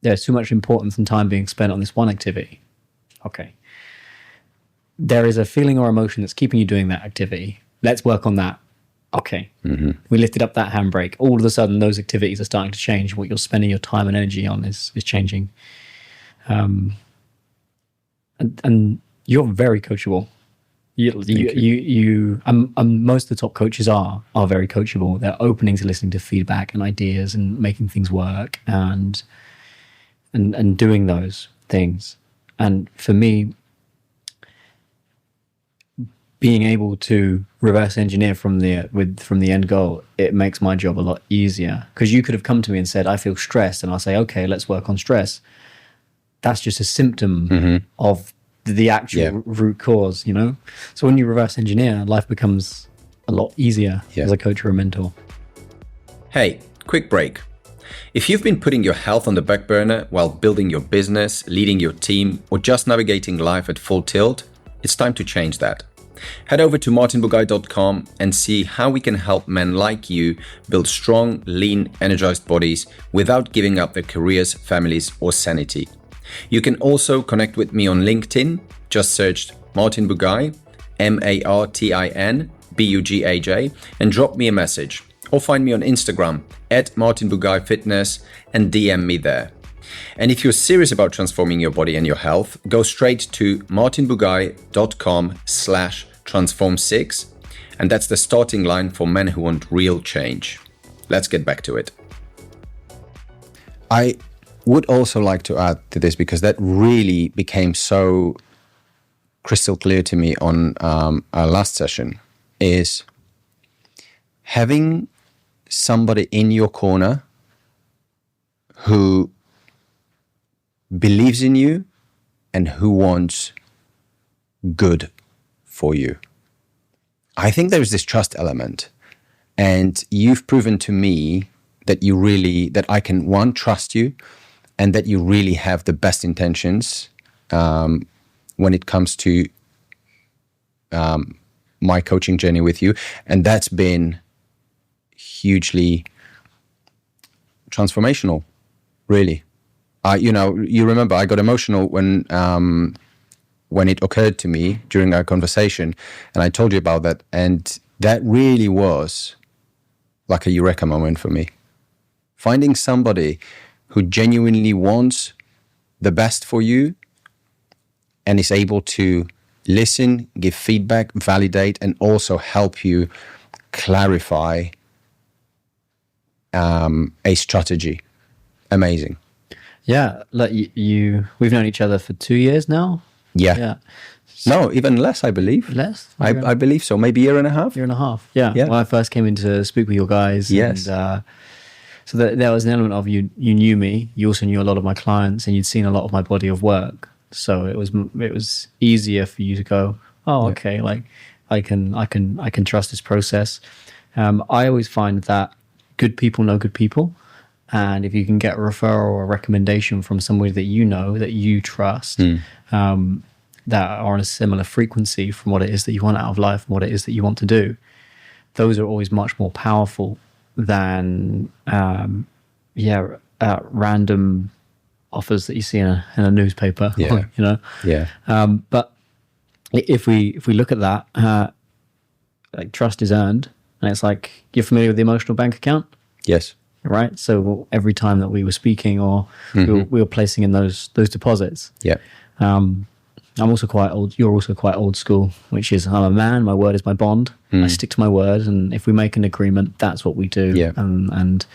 [SPEAKER 2] There's too much importance and time being spent on this one activity. Okay. There is a feeling or emotion that's keeping you doing that activity. Let's work on that. Okay. We lifted up that handbrake. All of a sudden, those activities are starting to change. What you're spending your time and energy on is changing. And you're very coachable. Most of the top coaches are very coachable. They're opening to listening to feedback and ideas and making things work and doing those things. And for me, being able to reverse engineer from the end goal, it makes my job a lot easier. Because you could have come to me and said, I feel stressed, and I'll say, okay, let's work on stress. That's just a symptom of the actual root cause, you know? So when you reverse engineer, life becomes a lot easier as a coach or a mentor.
[SPEAKER 1] Hey, quick break. If you've been putting your health on the back burner while building your business, leading your team, or just navigating life at full tilt, it's time to change that. Head over to martinbugai.com and see how we can help men like you build strong, lean, energized bodies without giving up their careers, families, or sanity. You can also connect with me on LinkedIn. Just search Martin Bugai, MartinBujaj, and drop me a message. Or find me on Instagram @MartinBugaiFitness and DM me there. And if you're serious about transforming your body and your health, go straight to martinbugai.com/transform6. And that's the starting line for men who want real change. Let's get back to it. I would also like to add to this, because that really became so crystal clear to me on our last session, is having somebody in your corner who believes in you and who wants good for you. I think there is this trust element, and you've proven to me that that I can, one, trust you, and that you really have the best intentions when it comes to my coaching journey with you. And that's been hugely transformational, really. You remember I got emotional when it occurred to me during our conversation, and I told you about that. And that really was like a eureka moment for me. Finding somebody who genuinely wants the best for you and is able to listen, give feedback, validate, and also help you clarify a strategy. Amazing.
[SPEAKER 2] Yeah, like we've known each other for 2 years now.
[SPEAKER 1] Yeah. No, even less, I believe.
[SPEAKER 2] Less?
[SPEAKER 1] I believe so. Maybe 1.5 years.
[SPEAKER 2] Year and a half. Yeah. When I first came in to speak with your guys.
[SPEAKER 1] Yes.
[SPEAKER 2] And, so there was an element of you knew me. You also knew a lot of my clients, and you'd seen a lot of my body of work. So it was easier for you to go, oh, okay, like I can trust this process. I always find that good people know good people. And if you can get a referral or a recommendation from somebody that you know, that you trust, that are on a similar frequency from what it is that you want out of life and what it is that you want to do, those are always much more powerful than random offers that you see in a newspaper.
[SPEAKER 1] Yeah.
[SPEAKER 2] You know.
[SPEAKER 1] Yeah.
[SPEAKER 2] But if we look at that, like trust is earned, and it's like, you're familiar with the emotional bank account?
[SPEAKER 1] Yes.
[SPEAKER 2] Right. So every time that we were speaking or we were placing in those deposits.
[SPEAKER 1] Yeah.
[SPEAKER 2] I'm also quite old. You're also quite old school, which is I'm a man. My word is my bond. I stick to my word, and if we make an agreement, that's what we do.
[SPEAKER 1] Yeah.
[SPEAKER 2] And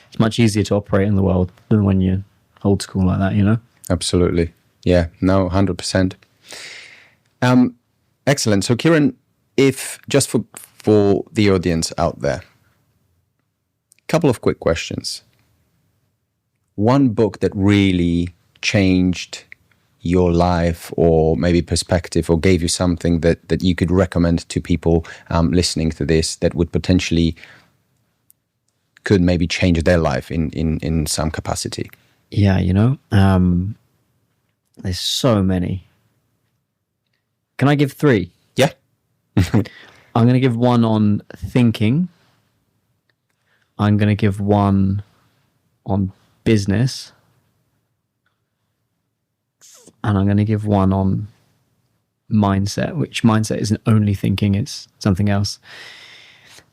[SPEAKER 2] it's much easier to operate in the world than when you're old school like that. You know.
[SPEAKER 1] Absolutely. Yeah. No, 100%. Excellent. So, Kyran, if just for the audience out there, couple of quick questions. One book that really changed your life or maybe perspective or gave you something that you could recommend to people listening to this that would potentially could maybe change their life in some capacity?
[SPEAKER 2] Yeah, there's so many. Can I give 3?
[SPEAKER 1] Yeah.
[SPEAKER 2] I'm going to give one on thinking. I'm going to give one on business. And I'm going to give one on mindset, which mindset isn't only thinking, it's something else.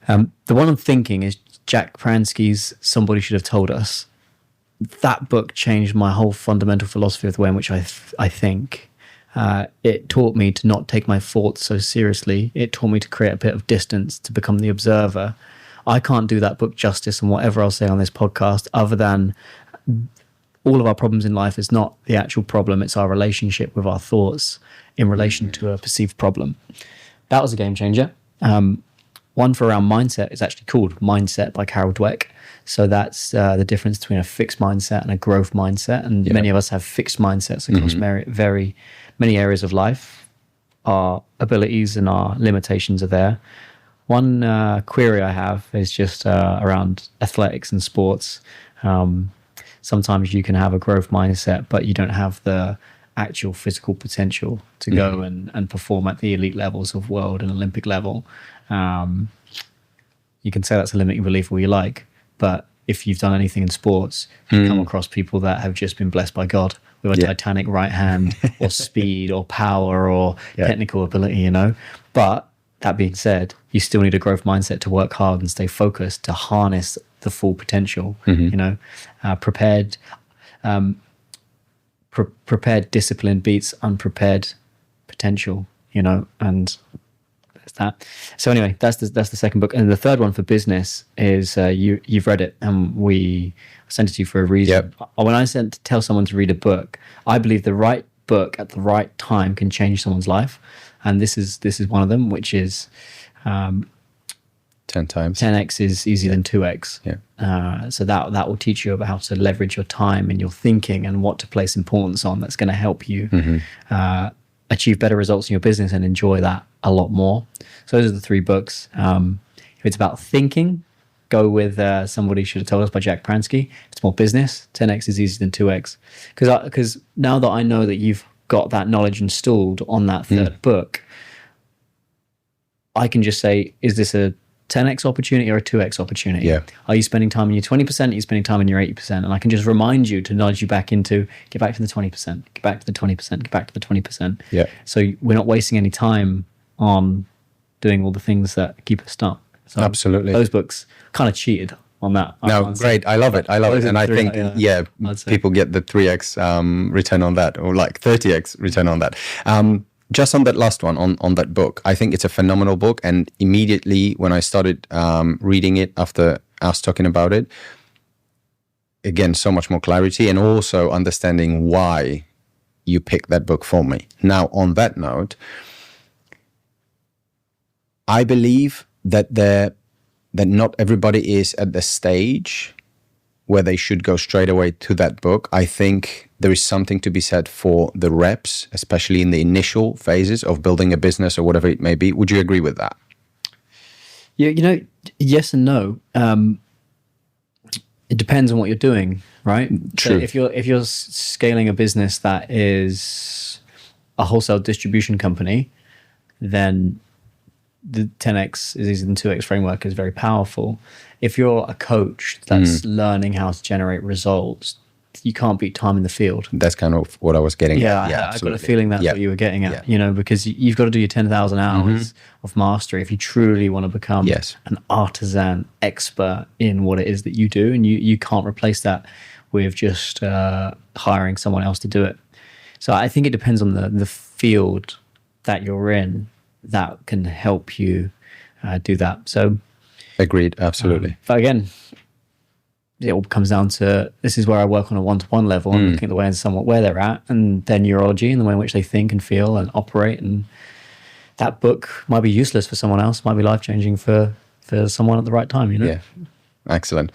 [SPEAKER 2] The one on thinking is Jack Pransky's Somebody Should Have Told Us. That book changed my whole fundamental philosophy of the way in which I think. It taught me to not take my thoughts so seriously. It taught me to create a bit of distance, to become the observer. I can't do that book justice, and whatever I'll say on this podcast, other than all of our problems in life is not the actual problem, it's our relationship with our thoughts in relation to a perceived problem. That was a game changer. One for around mindset is actually called Mindset by Carol Dweck. So that's the difference between a fixed mindset and a growth mindset. And many of us have fixed mindsets across very many areas of life. Our abilities and our limitations are there. One query I have is just around athletics and sports. Sometimes you can have a growth mindset, but you don't have the actual physical potential to go and perform at the elite levels of world and Olympic level. You can say that's a limiting belief all you like, but if you've done anything in sports, you come across people that have just been blessed by God with a titanic right hand or speed or power or technical ability, But that being said, you still need a growth mindset to work hard and stay focused to harness the full potential, prepared discipline beats unprepared potential, and that's that. So anyway, that's the second book. And the third one for business is you've read it, and we sent it to you for a reason. When I tell someone to read a book, I believe the right book at the right time can change someone's life. And this is one of them, which is
[SPEAKER 1] 10 times.
[SPEAKER 2] 10x is easier than 2x. So that will teach you about how to leverage your time and your thinking and what to place importance on. That's going to help you achieve better results in your business and enjoy that a lot more. So those are the 3 books. If it's about thinking, go with Somebody Should Have Told Us by Jack Pransky. If it's more business, 10x is easier than 2x. Because now that I know that you've got that knowledge installed on that third book, I can just say, is this a 10x opportunity or a 2x opportunity? Are you spending time in your 20%? Are you spending time in your 80%? And I can just remind you to nudge you back into, get back to the 20%, get back to the 20%, get back to the 20%. So we're not wasting any time on doing all the things that keep us stuck. So
[SPEAKER 1] absolutely.
[SPEAKER 2] Those books kind of cheated on that.
[SPEAKER 1] No, great. I love it. And I think, people get the 3x return on that, or like 30x return on that. Just on that last one, on that book, I think it's a phenomenal book. And immediately when I started reading it after us talking about it, again, so much more clarity and also understanding why you picked that book for me. Now, on that note, I believe that not everybody is at the stage where they should go straight away to that book. I think there is something to be said for the reps, especially in the initial phases of building a business or whatever it may be. Would you agree with that?
[SPEAKER 2] Yeah, yes and no. It depends on what you're doing, right?
[SPEAKER 1] True.
[SPEAKER 2] So if you're scaling a business that is a wholesale distribution company, then the 10x is easier than 2x framework is very powerful. If you're a coach that's learning how to generate results, you can't beat time in the field.
[SPEAKER 1] That's kind of what I was getting at.
[SPEAKER 2] Yeah, I got a feeling that's what you were getting at, because you've got to do your 10,000 hours of mastery if you truly want to become an artisan expert in what it is that you do. And you can't replace that with just hiring someone else to do it. So I think it depends on the field that you're in that can help you do that. So
[SPEAKER 1] agreed, absolutely.
[SPEAKER 2] But again, it all comes down to, this is where I work on a one-to-one level. I'm looking at the way and somewhat where they're at and their neurology and the way in which they think and feel and operate. And that book might be useless for someone else, might be life-changing for someone at the right time, you know?
[SPEAKER 1] Yeah, excellent.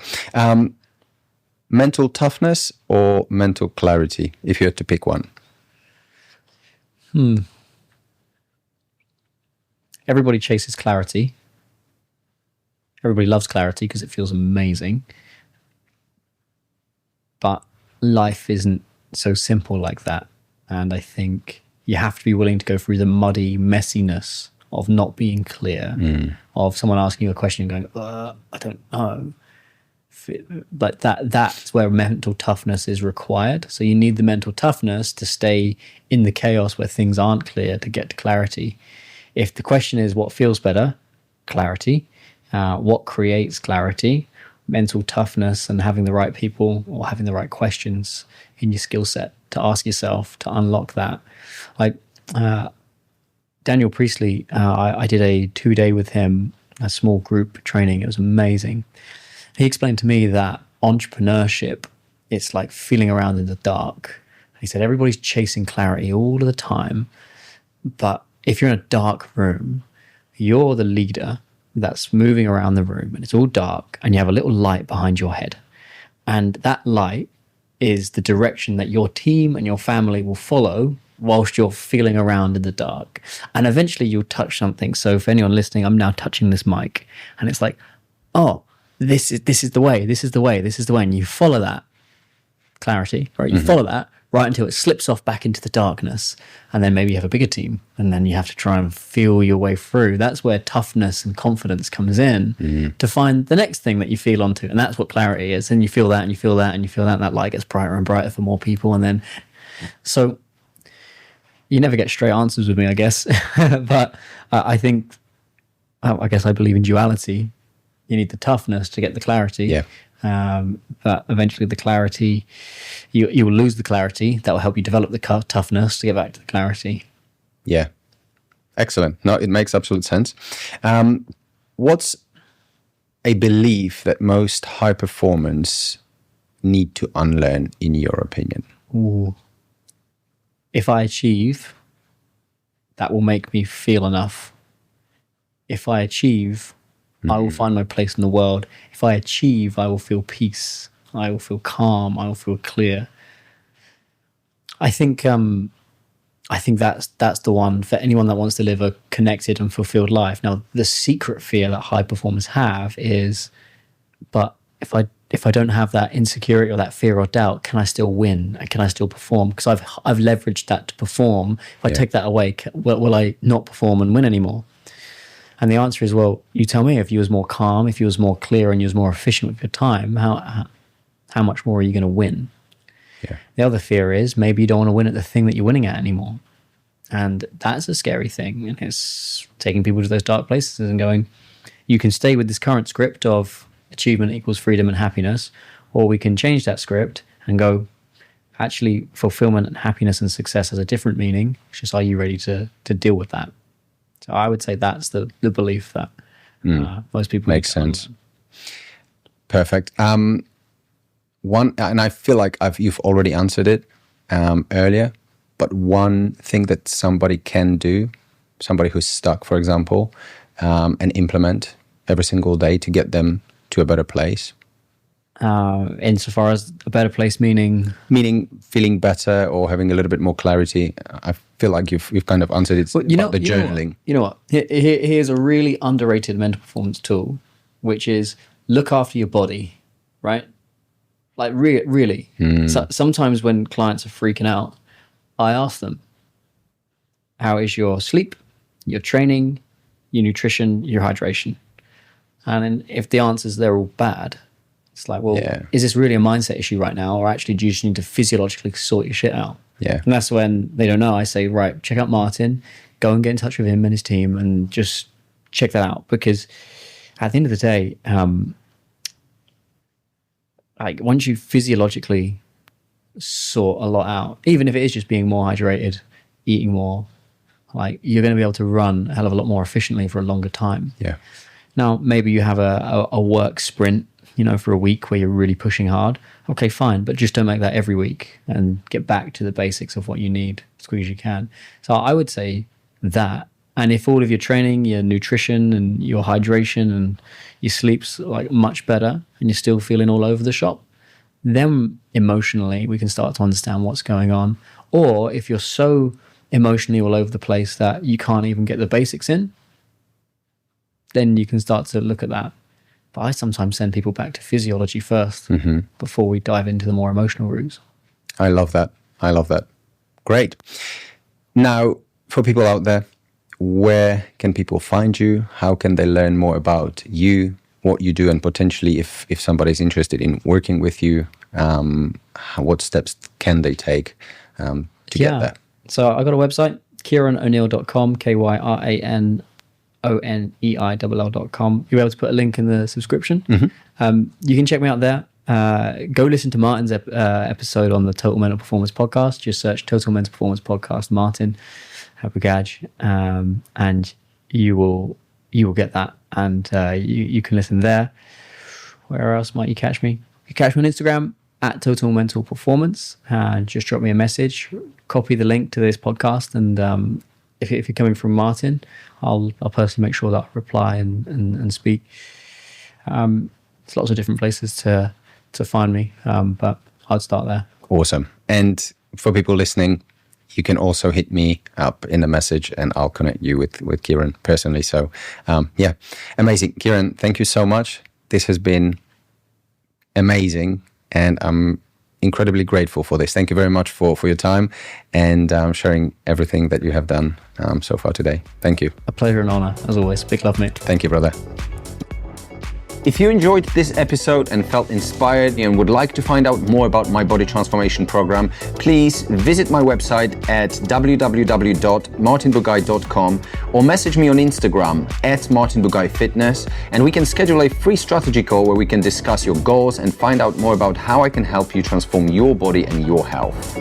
[SPEAKER 1] Mental toughness or mental clarity, if you had to pick one?
[SPEAKER 2] Everybody chases clarity. Everybody loves clarity because it feels amazing. But life isn't so simple like that. And I think you have to be willing to go through the muddy messiness of not being clear, of someone asking you a question and going, I don't know. But that's where mental toughness is required. So you need the mental toughness to stay in the chaos where things aren't clear to get to clarity. If the question is what feels better, clarity. What creates clarity, mental toughness, and having the right people or having the right questions in your skill set to ask yourself to unlock that. Like Daniel Priestley, I did a 2-day with him, a small group training. It was amazing. He explained to me that entrepreneurship, it's like feeling around in the dark. He said everybody's chasing clarity all of the time, but if you're in a dark room, you're the leader that's moving around the room and it's all dark and you have a little light behind your head. And that light is the direction that your team and your family will follow whilst you're feeling around in the dark. And eventually you'll touch something. So for anyone listening, I'm now touching this mic and it's like, oh, this is the way, this is the way, this is the way. And you follow that clarity, right? You follow that right until it slips off back into the darkness. And then maybe you have a bigger team and then you have to try and feel your way through. That's where toughness and confidence comes in to find the next thing that you feel onto. And that's what clarity is. And you feel that and you feel that and you feel that, and that light gets brighter and brighter for more people. And then, so you never get straight answers with me, I guess. But I think, I guess I believe in duality. You need the toughness to get the clarity.
[SPEAKER 1] Yeah.
[SPEAKER 2] But eventually the clarity, you will lose the clarity. That will help you develop the toughness to get back to the clarity.
[SPEAKER 1] Yeah. Excellent. No, it makes absolute sense. What's a belief that most high performers need to unlearn, in your opinion?
[SPEAKER 2] Ooh. If I achieve, that will make me feel enough. If I achieve, I will find my place in the world. If I achieve, I will feel peace. I will feel calm. I will feel clear. I think that's the one for anyone that wants to live a connected and fulfilled life. Now, the secret fear that high performers have is, but if I don't have that insecurity or that fear or doubt, can I still win? Can I still perform? Because I've leveraged that to perform. If I take that away, will I not perform and win anymore? And the answer is, well, you tell me. If you was more calm, if you was more clear and you was more efficient with your time, how much more are you going to win?
[SPEAKER 1] Yeah.
[SPEAKER 2] The other fear is maybe you don't want to win at the thing that you're winning at anymore. And that's a scary thing. And it's taking people to those dark places and going, you can stay with this current script of achievement equals freedom and happiness, or we can change that script and go, actually, fulfillment and happiness and success has a different meaning. It's just, are you ready to deal with that? So I would say that's the belief that most people
[SPEAKER 1] makes sense. Perfect. One, and I feel like you've already answered it earlier, but one thing that somebody can do, somebody who's stuck, for example, and implement every single day to get them to a better place.
[SPEAKER 2] Insofar as a better place, meaning
[SPEAKER 1] feeling better or having a little bit more clarity. I feel like you've kind of answered it. Well, the journaling.
[SPEAKER 2] You know what? Here's a really underrated mental performance tool, which is look after your body, right? Like really. So, sometimes when clients are freaking out, I ask them, how is your sleep, your training, your nutrition, your hydration? And then if the answers they're all bad, it's like, well, is this really a mindset issue right now? Or actually do you just need to physiologically sort your shit out?
[SPEAKER 1] Yeah.
[SPEAKER 2] And that's when they don't know. I say, right, check out Martin, go and get in touch with him and his team and just check that out. Because at the end of the day, like once you physiologically sort a lot out, even if it is just being more hydrated, eating more, like you're going to be able to run a hell of a lot more efficiently for a longer time.
[SPEAKER 1] Yeah.
[SPEAKER 2] Now, maybe you have a work sprint, for a week where you're really pushing hard. Okay, fine, but just don't make that every week and get back to the basics of what you need as quick as you can. So I would say that. And if all of your training, your nutrition and your hydration and your sleep's like much better and you're still feeling all over the shop, then emotionally we can start to understand what's going on. Or if you're so emotionally all over the place that you can't even get the basics in, then you can start to look at that. But I sometimes send people back to physiology first before we dive into the more emotional routes.
[SPEAKER 1] I love that. Great. Now, for people out there, where can people find you? How can they learn more about you, what you do, and potentially if somebody's interested in working with you, what steps can they take to get there?
[SPEAKER 2] So I got a website, KyranO'Neal.com, KyranOneil.com. You'll be able to put a link in the subscription. You can check me out there. Go listen to Martin's episode on the Total Mental Performance Podcast. Just search Total Mental Performance Podcast, Martin Habugaj, and you will get that. And you can listen there. Where else might you catch me? You can catch me on Instagram at Total Mental Performance. Just drop me a message, copy the link to this podcast, and if you're coming from Martin, I'll personally make sure that I reply and speak. There's lots of different places to find me, but I'd start there.
[SPEAKER 1] Awesome. And for people listening, you can also hit me up in a message and I'll connect you with Kyran personally. So amazing. Kyran, thank you so much. This has been amazing and I'm incredibly grateful for this. Thank you very much for your time and sharing everything that you have done so far today. Thank you.
[SPEAKER 2] A pleasure and honor, as always. Big love, mate.
[SPEAKER 1] Thank you, brother. If you enjoyed this episode and felt inspired and would like to find out more about my body transformation program, please visit my website at www.martinbugai.com or message me on Instagram at martinbugayfitness, and we can schedule a free strategy call where we can discuss your goals and find out more about how I can help you transform your body and your health.